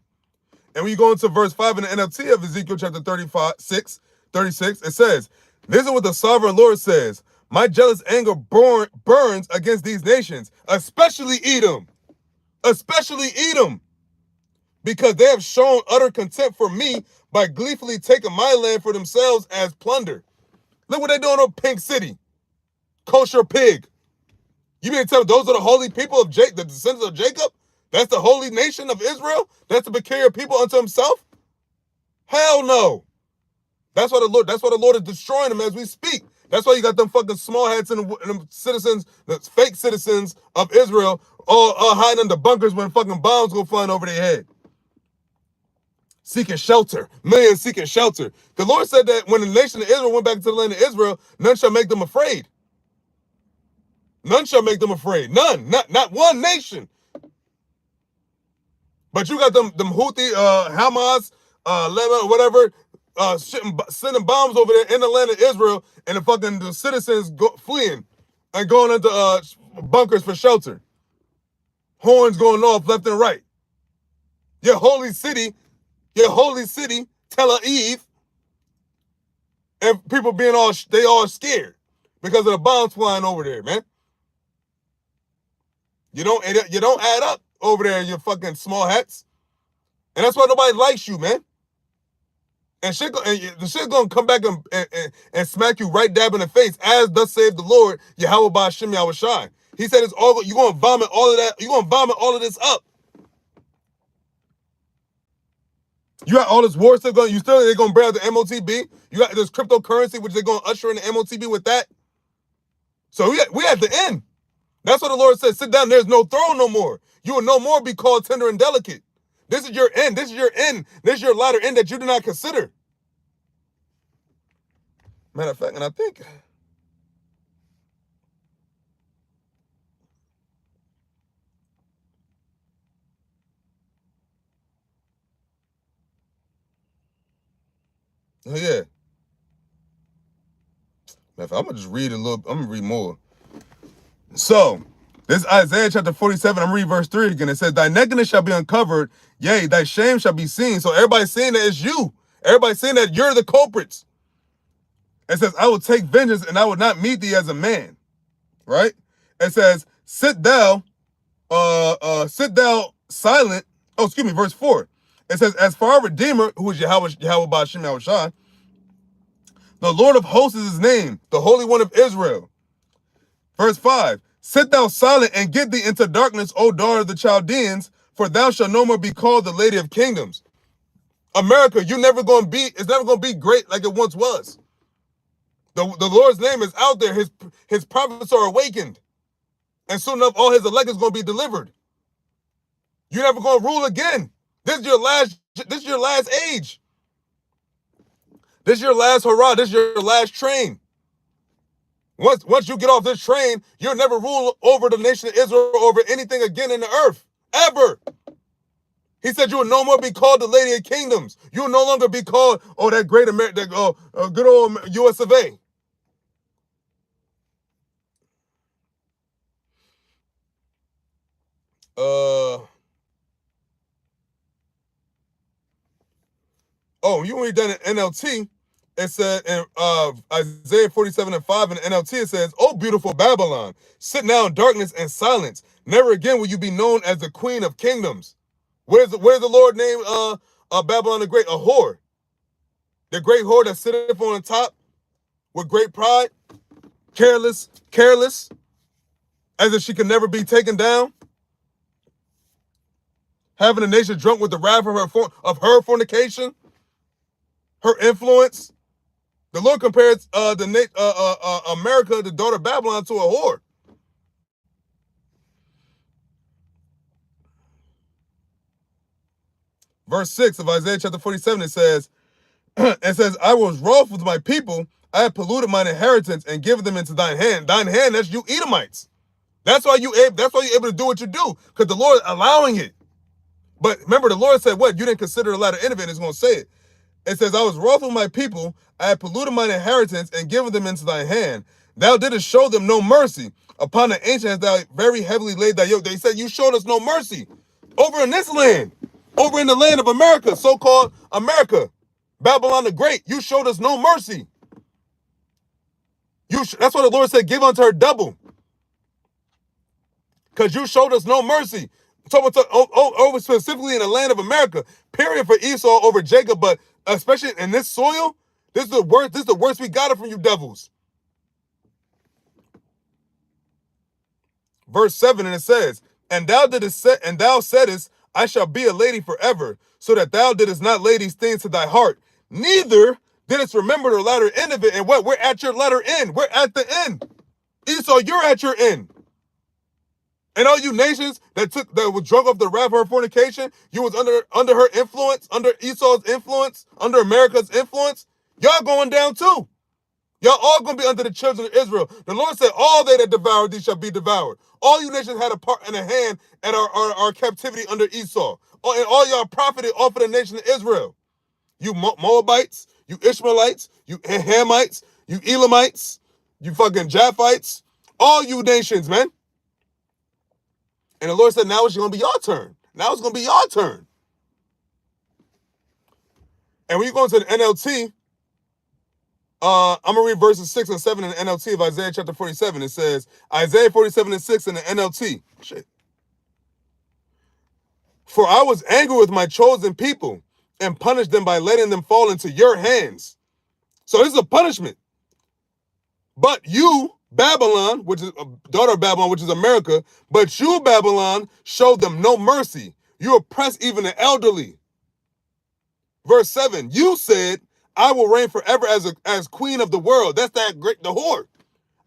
And when you go into verse 5 in the NLT of Ezekiel chapter 36, it says, this is what the sovereign Lord says. My jealous anger burns against these nations, especially Edom. Especially Edom. Because they have shown utter contempt for me by gleefully taking my land for themselves as plunder. Look what they're doing on Pink City. Kosher pig. You mean to tell me those are the holy people of Jacob, the descendants of Jacob? That's the holy nation of Israel? That's the peculiar people unto himself? Hell no. That's why the Lord is destroying them as we speak. That's why you got them fucking small heads and them citizens, the fake citizens of Israel, all hiding in the bunkers when fucking bombs go flying over their head. Seeking shelter. Millions seeking shelter. The Lord said that when the nation of Israel went back to the land of Israel, none shall make them afraid. None shall make them afraid. None. Not one nation. But you got them Houthi, Hamas, Lebanon, whatever, sending bombs over there in the land of Israel, and the citizens fleeing and going into bunkers for shelter. Horns going off left and right. Your holy city, Tel Aviv, and people being all scared because of the bombs flying over there, man. You don't add up over there, you fucking small hats. And that's why nobody likes you, man. And the shit's gonna come back and smack you right dab in the face, as thus saith the Lord, YAHAWAH BAHASHAM YAHAWASHI. He said it's all, you're gonna vomit all of that, you're gonna vomit all of this up. You got all this war stuff going, they're gonna bring out the MOTB. You got this cryptocurrency, which they're gonna usher in the MOTB with that. So we at the end. That's what the Lord said. Sit down, there's no throne no more. You will no more be called tender and delicate. This is your end. This is your end. This is your latter end that you do not consider. Matter of fact, and I think oh yeah. Matter of fact, I'm gonna just read a little, I'm gonna read more. So this is Isaiah chapter 47, I'm reading verse 3 again. It says, thy nakedness shall be uncovered, yea, thy shame shall be seen. So everybody's saying that it's you. Everybody's saying that you're the culprits. It says, I will take vengeance and I will not meet thee as a man. Right? It says, sit thou silent. Oh, excuse me, verse 4. It says, as for our Redeemer, who is YAHAWAH BAHASHAM YAHAWASHI, the Lord of hosts is his name, the Holy One of Israel. Verse 5. Sit thou silent and get thee into darkness, O daughter of the Chaldeans, for thou shalt no more be called the Lady of Kingdoms. America, it's never going to be great like it once was. The Lord's name is out there. His prophets are awakened. And soon enough, all his elect is going to be delivered. You're never going to rule again. This is your last age. This is your last hurrah. This is your last train. Once you get off this train, you'll never rule over the nation of Israel or over anything again in the earth. Ever. He said you will no more be called the Lady of Kingdoms. You will no longer be called, that great America, good old US of A. You read that in NLT. It said in Isaiah 47:5 in the NLT, it says, "Oh, beautiful Babylon, sit now in darkness and silence. Never again will you be known as the Queen of Kingdoms." Where's the Lord named Babylon the Great? A whore. The great whore that sitteth on the top with great pride, careless, as if she could never be taken down. Having the nation drunk with the wrath of her fornication, her influence. The Lord compares America, the daughter of Babylon, to a whore. Verse 6 of Isaiah chapter 47, it says, I was wroth with my people. I have polluted mine inheritance and given them into thine hand. Thine hand, that's you Edomites. That's why you're able to do what you do, because the Lord is allowing it. But remember, the Lord said what? You didn't consider the latter end of it, and it's going to say it. It says, I was wroth with my people, I have polluted mine inheritance and given them into thy hand. Thou didst show them no mercy. Upon the ancient hast thou very heavily laid thy yoke. They said, you showed us no mercy. Over in this land, over in the land of America, so-called America, Babylon the Great, you showed us no mercy. That's what the Lord said, give unto her double. Because you showed us no mercy. Over specifically in the land of America, period, for Esau over Jacob, but especially in this soil, this is the worst. This is the worst we got it from you devils. Verse 7, and it says, and thou saidest, I shall be a lady forever, so that thou didst not lay these things to thy heart, neither didst remember the latter end of it. And what? We're at your latter end. We're at the end. Esau, you're at your end. And all you nations that were drunk off the wrath of her fornication, you was under her influence, under Esau's influence, under America's influence, y'all going down too. Y'all all going to be under the children of Israel. The Lord said, all they that devour thee shall be devoured. All you nations had a part and a hand at our captivity under Esau. And all y'all profited off of the nation of Israel. You Moabites, you Ishmaelites, you Hamites, you Elamites, you fucking Japhites, all you nations, man. And the Lord said, now it's going to be your turn. Now it's going to be your turn. And when you go into the NLT, I'm going to read verses 6 and 7 in the NLT of Isaiah chapter 47. It says, Isaiah 47 and 6 in the NLT. Shit. For I was angry with my chosen people and punished them by letting them fall into your hands. So this is a punishment. But you, Babylon, which is a daughter of Babylon, which is America, but you, Babylon, showed them no mercy. You oppressed even the elderly. Verse 7, you said, I will reign forever as queen of the world. That's that great, the whore.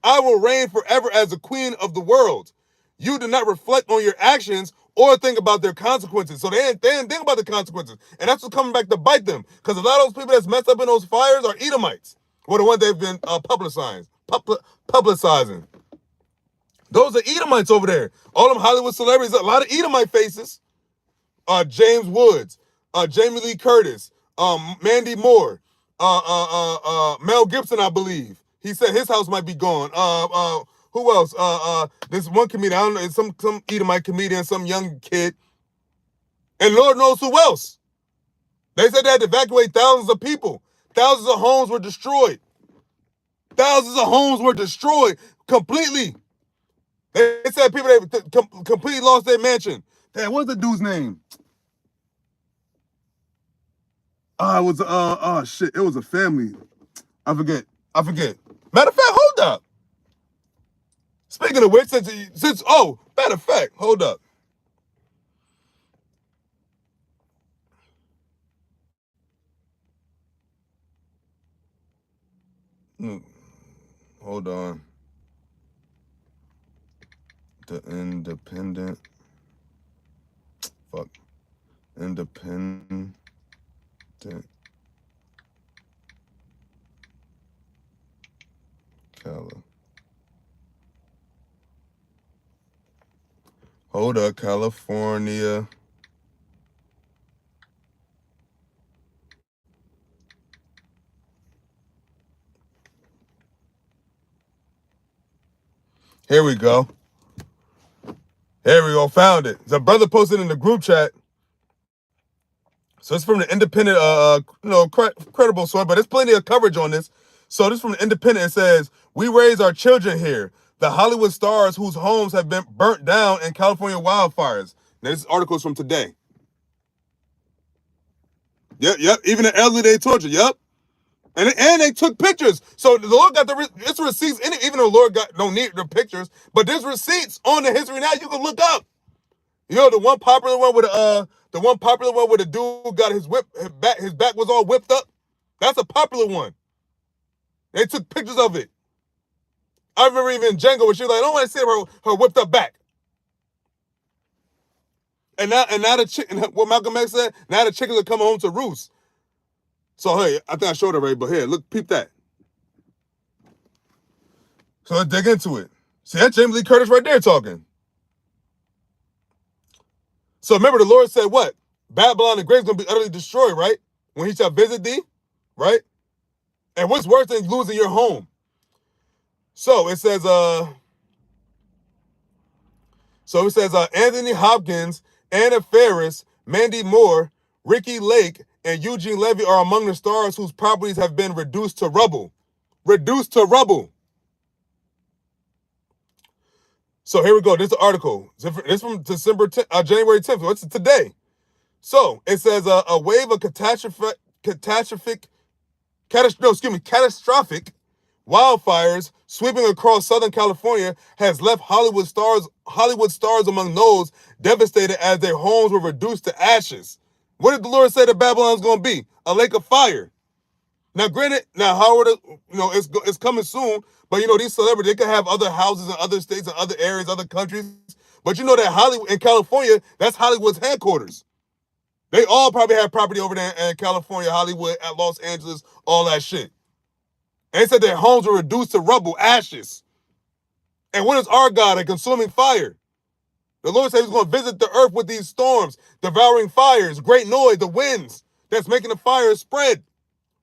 I will reign forever as the queen of the world. You do not reflect on your actions or think about their consequences. So they didn't think about the consequences. And that's what's coming back to bite them. Because a lot of those people that's messed up in those fires are Edomites. Well, the ones they've been publicizing. Those are Edomites over there. All them Hollywood celebrities, a lot of Edomite faces. James Woods, Jamie Lee Curtis, Mandy Moore, Mel Gibson, I believe. He said his house might be gone. Who else? This one comedian, I don't know, some Edomite comedian, some young kid. And Lord knows who else. They said they had to evacuate thousands of people. Thousands of homes were destroyed. Thousands of homes were destroyed completely. They said people that completely lost their mansion. Damn, what's the dude's name? It was shit. It was a family. I forget. Matter of fact, hold up. Speaking of which, matter of fact, hold up. Hold on. The Independent. Fuck. Independent. Hold up, California. Here we go. Found it. The brother posted in the group chat. So it's from the Independent, credible source, but there's plenty of coverage on this. So this is from the Independent. It says, we raise our children here. The Hollywood stars whose homes have been burnt down in California wildfires. Now, this article's from today. Yep. Even the elderly they tortured. Yep. And they took pictures. So the Lord got it's receipts in it, even though the Lord don't need the pictures. But there's receipts on the history now you can look up. You know, the one popular one where the dude got his back was all whipped up. That's a popular one. They took pictures of it. I remember even Django when she was like, I don't want to see her whipped up back. And now the chicken, what Malcolm X said, now the chickens are coming home to roost. So hey, I think I showed it already, but here, look, peep that. So let's dig into it. See, that's James Lee Curtis right there talking. So remember, the Lord said what? Babylon the Great is going to be utterly destroyed, right? When he shall visit thee, right? And what's worse than losing your home? So it says, Anthony Hopkins, Anna Faris, Mandy Moore, Ricky Lake, and Eugene Levy are among the stars whose properties have been reduced to rubble. Reduced to rubble. So here we go. This is the article. It's from January 10th. What's it today? So it says a wave of catastrophic wildfires sweeping across Southern California has left Hollywood stars among those devastated as their homes were reduced to ashes. What did the Lord say that Babylon's going to be? A lake of fire. Now, granted, Howard, it's coming soon, but these celebrities, they could have other houses in other states, and other areas, other countries. But that Hollywood in California, that's Hollywood's headquarters. They all probably have property over there in California, Hollywood, at Los Angeles, all that shit. And they said their homes were reduced to rubble, ashes. And what is our God? A consuming fire. The Lord said he's going to visit the earth with these storms, devouring fires, great noise, the winds that's making the fire spread.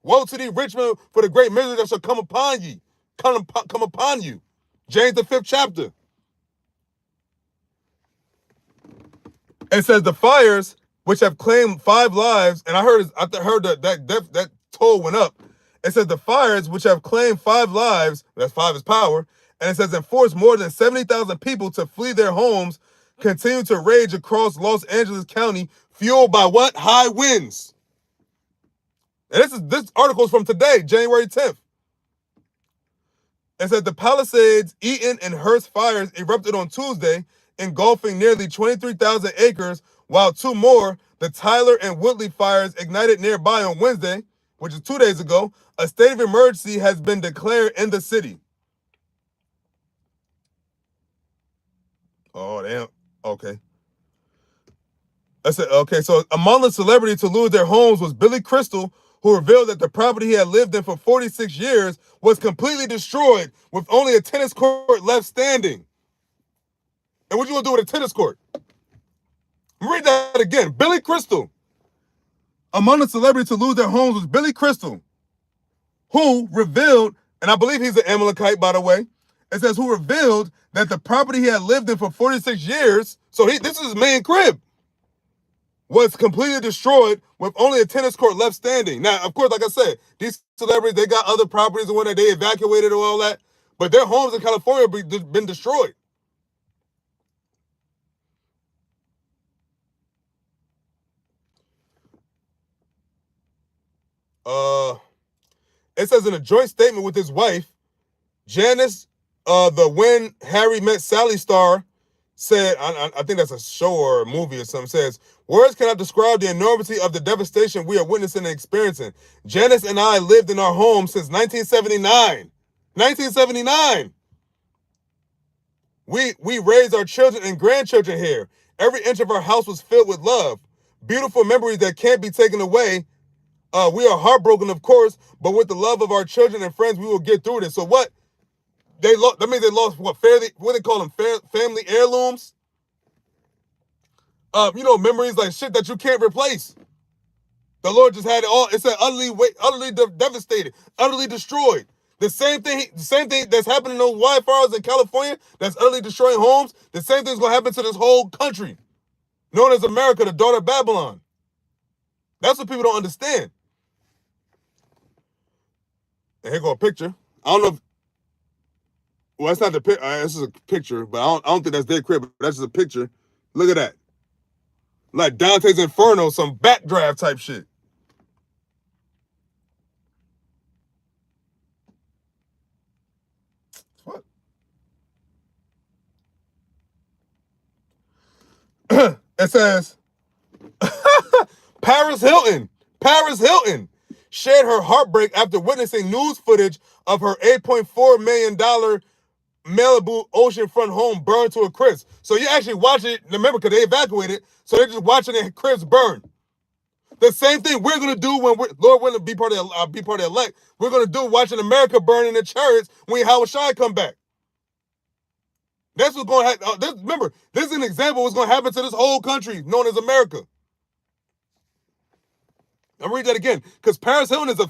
Woe to thee, Richmond, for the great misery that shall come upon you. Come upon you. James the 5th chapter. It says the fires which have claimed 5 lives, and I heard that toll went up. It says the fires which have claimed 5 lives, that's 5 is power, and it says and forced more than 70,000 people to flee their homes, continue to rage across Los Angeles County, fueled by what? High winds. And this article is from today, January 10th. It said the Palisades, Eaton, and Hearst fires erupted on Tuesday, engulfing nearly 23,000 acres, while 2 more, the Tyler and Woodley fires, ignited nearby on Wednesday, which is 2 days ago. A state of emergency has been declared in the city. Oh, damn. Okay. I said, okay, so among the celebrities to lose their homes was Billy Crystal, who revealed that the property he had lived in for 46 years was completely destroyed with only a tennis court left standing. And what you gonna do with a tennis court? Read that again. Billy Crystal. Among the celebrities to lose their homes was Billy Crystal, who revealed, and I believe he's an Amalekite, by the way. It says who revealed that the property he had lived in for 46 years, so this is his main crib, was completely destroyed with only a tennis court left standing. Now, of course, like I said, these celebrities, they got other properties and whatnot, they evacuated and all that, but their homes in California have been destroyed. It says in a joint statement with his wife, Janice, the When Harry Met Sally star, said, I think that's a show or a movie or something, says, words cannot describe the enormity of the devastation we are witnessing and experiencing. Janice and I lived in our home since 1979. 1979. We raised our children and grandchildren here. Every inch of our house was filled with love. Beautiful memories that can't be taken away. We are heartbroken, of course, but with the love of our children and friends, we will get through this. So what? That means they lost what they call them? Family heirlooms? Memories like shit that you can't replace. The Lord just had it all. It said utterly devastated, utterly destroyed. The same thing that's happening in those wildfires in California, that's utterly destroying homes, the same thing's going to happen to this whole country, known as America, the daughter of Babylon. That's what people don't understand. And here go a picture. I don't know if, well, it's not the picture. This is a picture, but I don't think that's their crib. But that's just a picture. Look at that. Like Dante's Inferno, some backdraft type shit. What? It says, Paris Hilton shared her heartbreak after witnessing news footage of her $8.4 million Malibu oceanfront home burned to a crisp. So you actually watch it, remember, because they evacuated, so they're just watching their cribs burn. The same thing we're going to do when Lord willing, be part of the elect. We're going to do watching America burn in the chariots when YAHAWASHI come back. That's what's going to happen. Remember, this is an example of what's going to happen to this whole country known as America. I'll read that again, because Paris Hilton is a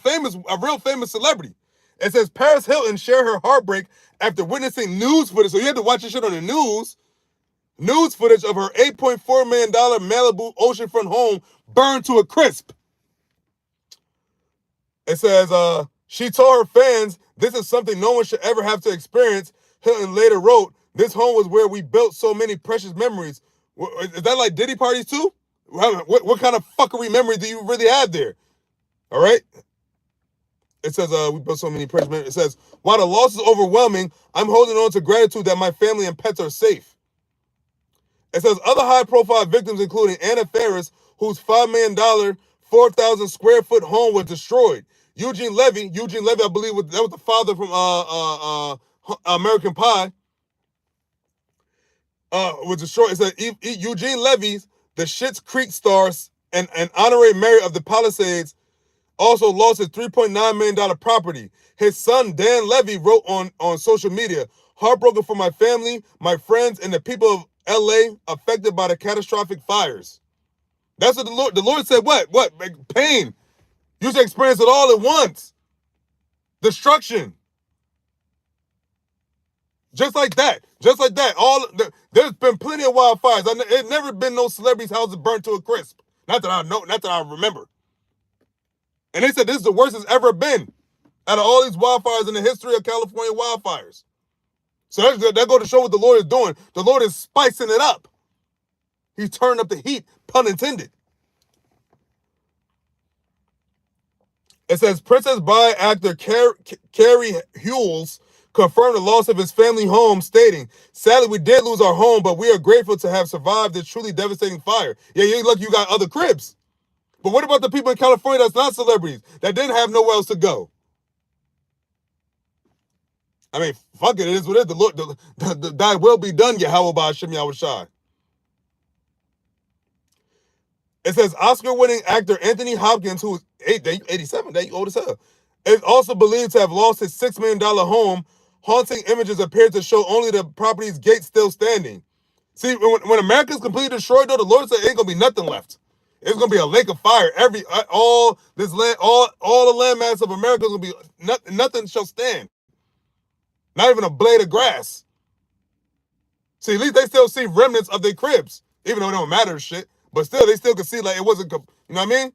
real famous celebrity. It says Paris Hilton shared her heartbreak after witnessing news footage. So you had to watch this shit on the news. News footage of her $8.4 million Malibu oceanfront home burned to a crisp. It says, she told her fans, this is something no one should ever have to experience. Hilton later wrote, this home was where we built so many precious memories. Is that like Diddy parties too? What kind of fuckery memory do you really have there? All right. It says, we built so many precious memories. It says, while the loss is overwhelming, I'm holding on to gratitude that my family and pets are safe. It says other high-profile victims, including Anna Faris, whose $5 million, 4,000 square foot home was destroyed. Eugene Levy, I believe, that was the father from American Pie, was destroyed. It says Eugene Levy's, the Schitt's Creek stars and honorary mayor of the Palisades, also lost his $3.9 million property. His son, Dan Levy, wrote on social media, heartbroken for my family, my friends, and the people of LA affected by the catastrophic fires. That's what the Lord said. What? Pain. You should experience it all at once. Destruction. Just like that. There's been plenty of wildfires. There's never been no celebrities' houses burnt to a crisp. Not that I know, not that I remember. And they said this is the worst it's ever been out of all these wildfires in the history of California wildfires. So that goes to show what the Lord is doing. The Lord is spicing it up. He's turning up the heat, pun intended. It says Princess Bride actor Carrie Hewells confirmed the loss of his family home, stating, sadly, we did lose our home, but we are grateful to have survived this truly devastating fire. Yeah, you're lucky you got other cribs. But what about the people in California that's not celebrities, that didn't have nowhere else to go? I mean, fuck it, it is what it is. The Lord, thy will be done, YAHAWAH, BAHASHAM, YAHAWASHI. It says Oscar-winning actor Anthony Hopkins, who is 87, that old as hell, is also believed to have lost his $6 million home. Haunting images appear to show only the property's gate still standing. See, when America's completely destroyed, though, the Lord said ain't gonna be nothing left. It's gonna be a lake of fire. All the landmass of America is gonna be nothing shall stand. Not even a blade of grass. See, at least they still see remnants of their cribs, even though it don't matter shit. But still, they still can see like it wasn't, you know what I mean?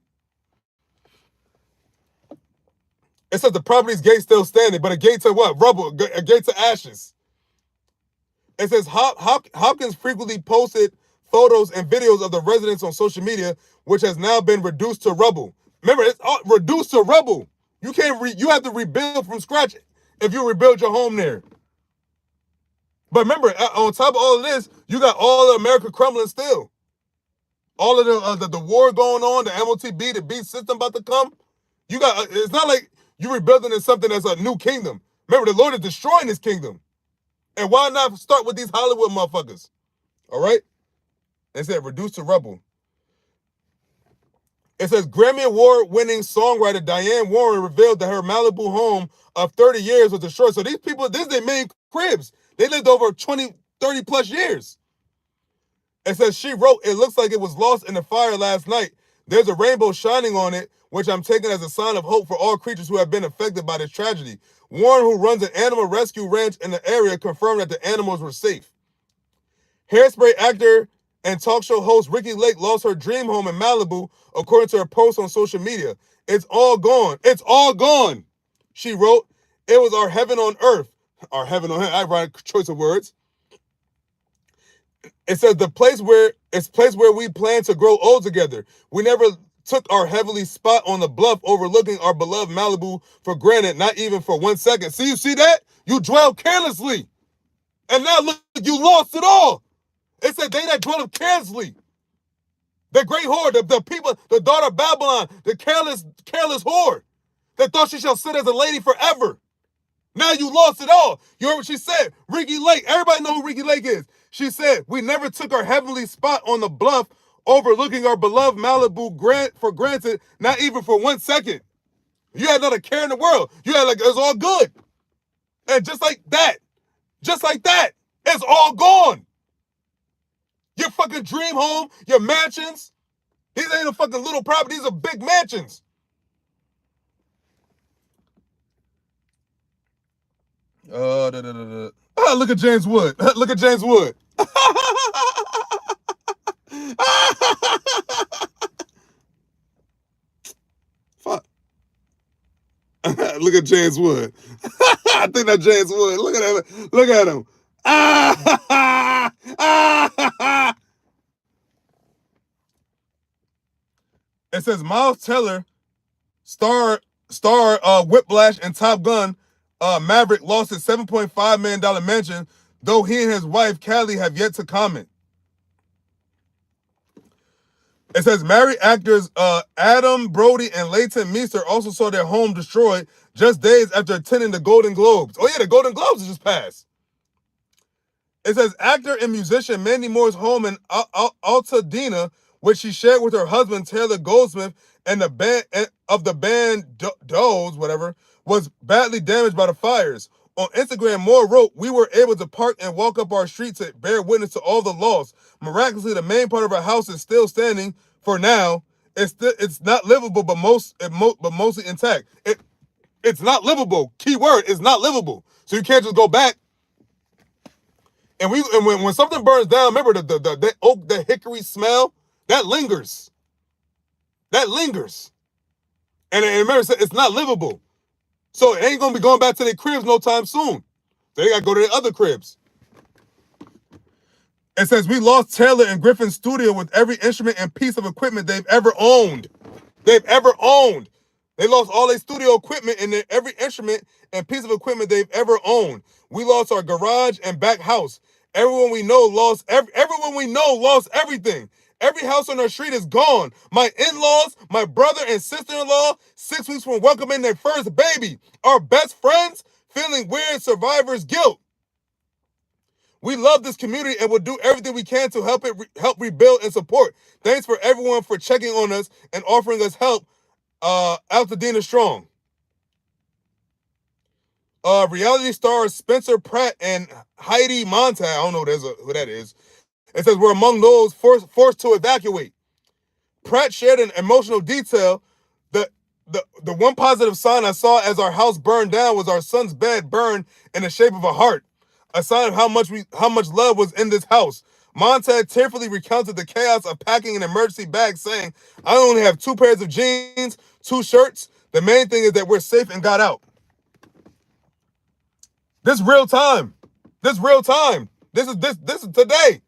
It says the property's gate still standing, but a gate to what? Rubble, a gate to ashes. It says Hopkins frequently posted photos and videos of the residents on social media, which has now been reduced to rubble. Remember, it's all reduced to rubble. You you have to rebuild from scratch if you rebuild your home there. But remember, on top of all of this, you got all of America crumbling still. All of the war going on, the MOTB, the beast system about to come. You got, it's not like you're rebuilding in something that's a new kingdom. Remember, the Lord is destroying his kingdom. And why not start with these Hollywood motherfuckers? All right? It said reduced to rubble. It says Grammy Award-winning songwriter Diane Warren revealed that her Malibu home of 30 years was destroyed. So these people, this is their main cribs. They lived over 20, 30 plus years. It says she wrote, it looks like it was lost in the fire last night. There's a rainbow shining on it, which I'm taking as a sign of hope for all creatures who have been affected by this tragedy. Warren, who runs an animal rescue ranch in the area, confirmed that the animals were safe. Hairspray actor and talk show host Ricki Lake lost her dream home in Malibu, according to her post on social media. It's all gone. It's all gone. She wrote, it was our heaven on earth. Our heaven on earth. Ironic choice of words. It says the place where we plan to grow old together. We never took our heavenly spot on the bluff overlooking our beloved Malibu for granted, not even for 1 second. See, you see that? You dwell carelessly. And now look, you lost it all. It said they that dwell carelessly. The great whore, the people, the daughter of Babylon, the careless whore that thought she shall sit as a lady forever. Now you lost it all. You heard what she said? Ricki Lake. Everybody know who Ricki Lake is. She said, we never took our heavenly spot on the bluff overlooking our beloved Malibu for granted, not even for 1 second. You had not a care in the world. You had like, it was all good. And just like that, It's all gone. Your fucking dream home, your mansions. These ain't a fucking little property. These are big mansions. Look at James Wood. Look at James Wood. Fuck. Look at James Wood. I think that's James Wood. Look at him. Look at him. It says Miles Teller, star Whiplash and Top Gun, Maverick lost his $7.5 million mansion, though he and his wife Callie have yet to comment. It says married actors Adam Brody and Leighton Meester also saw their home destroyed just days after attending the Golden Globes. Oh yeah, the Golden Globes just passed. It says actor and musician Mandy Moore's home in Altadena, which she shared with her husband Taylor Goldsmith and the band of the band Doze, whatever, was badly damaged by the fires. On Instagram, Moore wrote, "We were able to park and walk up our street to bear witness to all the loss. Miraculously, the main part of our house is still standing for now. It's not livable, but mostly intact. It's not livable. Key word, it's not livable. So you can't just go back. And when something burns down, remember the oak, the hickory smell that lingers. That lingers. And remember, it's not livable. So it ain't gonna be going back to their cribs no time soon. They gotta go to their other cribs. It says we lost Taylor and Griffin's studio with every instrument and piece of equipment they've ever owned. They've ever owned. They lost all their studio equipment and every instrument and piece of equipment they've ever owned. We lost our garage and back house. Everyone we know lost everything. Every house on our street is gone. My in-laws, my brother and sister-in-law, 6 weeks from welcoming their first baby. Our best friends, feeling weird survivor's guilt. We love this community and will do everything we can to help rebuild and support. Thanks for everyone for checking on us and offering us help. Altadena Strong. Reality stars Spencer Pratt and Heidi Montag, I don't know who that is. It says we're among those forced to evacuate. Pratt shared an emotional detail. The one positive sign I saw as our house burned down was our son's bed burned in the shape of a heart, a sign of how much love was in this house. Montag tearfully recounted the chaos of packing an emergency bag, saying, "I only have 2 pairs of jeans, 2 shirts. The main thing is that we're safe and got out." This real time. This real time. This is today.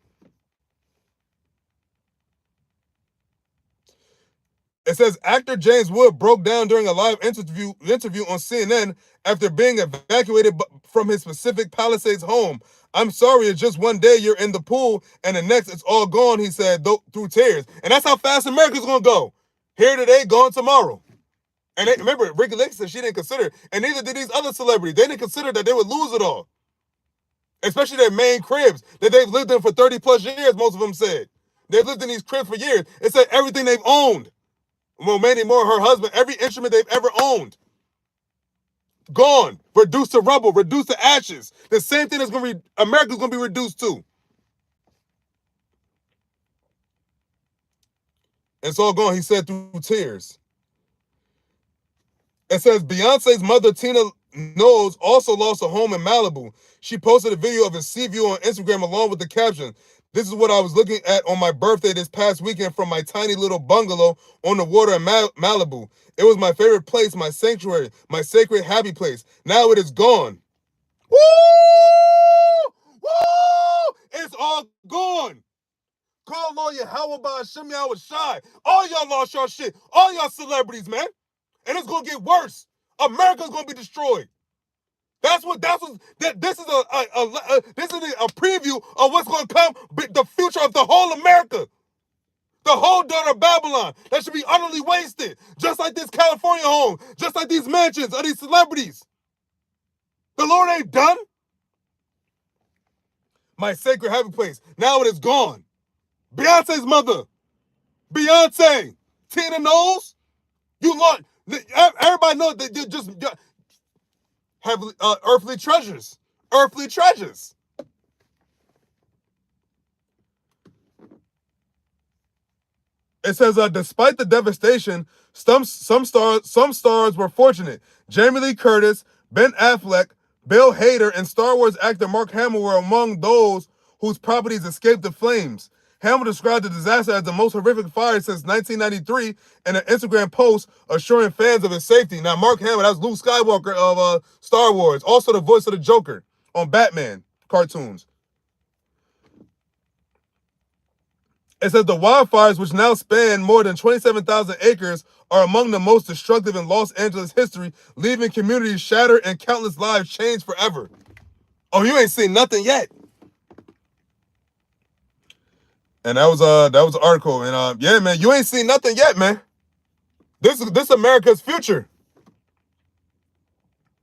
It says actor James Wood broke down during a live interview on CNN after being evacuated from his Pacific Palisades home. "I'm sorry, it's just one day you're in the pool and the next it's all gone," he said through tears. And that's how fast America's gonna go. Here today, gone tomorrow. And remember, Ricky Lake said she didn't consider, and neither did these other celebrities. They didn't consider that they would lose it all. Especially their main cribs that they've lived in for 30 plus years, most of them said. They've lived in these cribs for years. It said everything they've owned. Well, Mandy Moore, her husband, every instrument they've ever owned. Gone. Reduced to rubble. Reduced to ashes. The same thing America's going to be reduced to. It's all gone, he said through tears. It says Beyonce's mother, Tina Knowles, also lost a home in Malibu. She posted a video of a sea view on Instagram along with the caption, "This is what I was looking at on my birthday this past weekend from my tiny little bungalow on the water in Malibu. It was my favorite place, my sanctuary, my sacred happy place. Now it is gone." Woo! Woo! It's all gone. Call Lord YAHAWAH, BAHASHAM, YAHAWASHI. All y'all lost your shit. All y'all celebrities, man. And it's gonna get worse. America's gonna be destroyed. This is a preview of what's gonna come. The future of the whole America, the whole daughter of Babylon, that should be utterly wasted, just like this California home, just like these mansions of these celebrities. The Lord ain't done. My sacred happy place. Now it is gone. Beyonce's mother, Beyonce, Tina Knowles. You lost. Everybody knows that you just have earthly treasures. Earthly treasures. It says, despite the devastation, some stars were fortunate. Jamie Lee Curtis, Ben Affleck, Bill Hader, and Star Wars actor Mark Hamill were among those whose properties escaped the flames. Hamill described the disaster as the most horrific fire since 1993 in an Instagram post assuring fans of his safety. Now, Mark Hamill, that's Luke Skywalker of Star Wars, also the voice of the Joker on Batman cartoons. It says the wildfires, which now span more than 27,000 acres, are among the most destructive in Los Angeles history, leaving communities shattered and countless lives changed forever. Oh, you ain't seen nothing yet. And that was an article. And yeah, man, you ain't seen nothing yet, man. This America's future.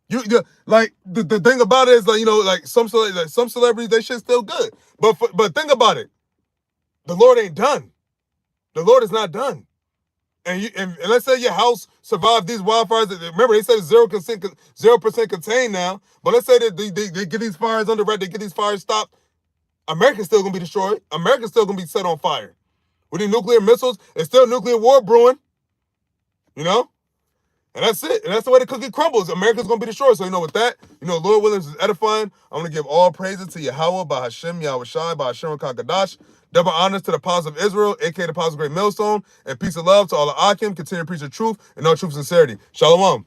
You like the thing about it is, like, you know, like some celebrities, they shit still good. But think about it. The Lord ain't done. The Lord is not done. And let's say your house survived these wildfires. Remember, they said 0% contained now. But let's say that they get these fires under wrap, they get these fires stopped. America's still gonna be destroyed. America's still gonna be set on fire. With these nuclear missiles, it's still nuclear war brewing. You know? And that's it. And that's the way the cookie crumbles. America's going to be destroyed. So, you know, with that, you know, Lord Williams is edifying. I'm going to give all praises to YAHAWAH, BAHASHAM, YAHAWASHI, BAHASHAM, KAKADASH. Double honors to the apostles of Israel, a.k.a. the apostles of Great Millstone. And peace and love to all the Akim. Continue to preach the truth and all truth and sincerity. Shalom.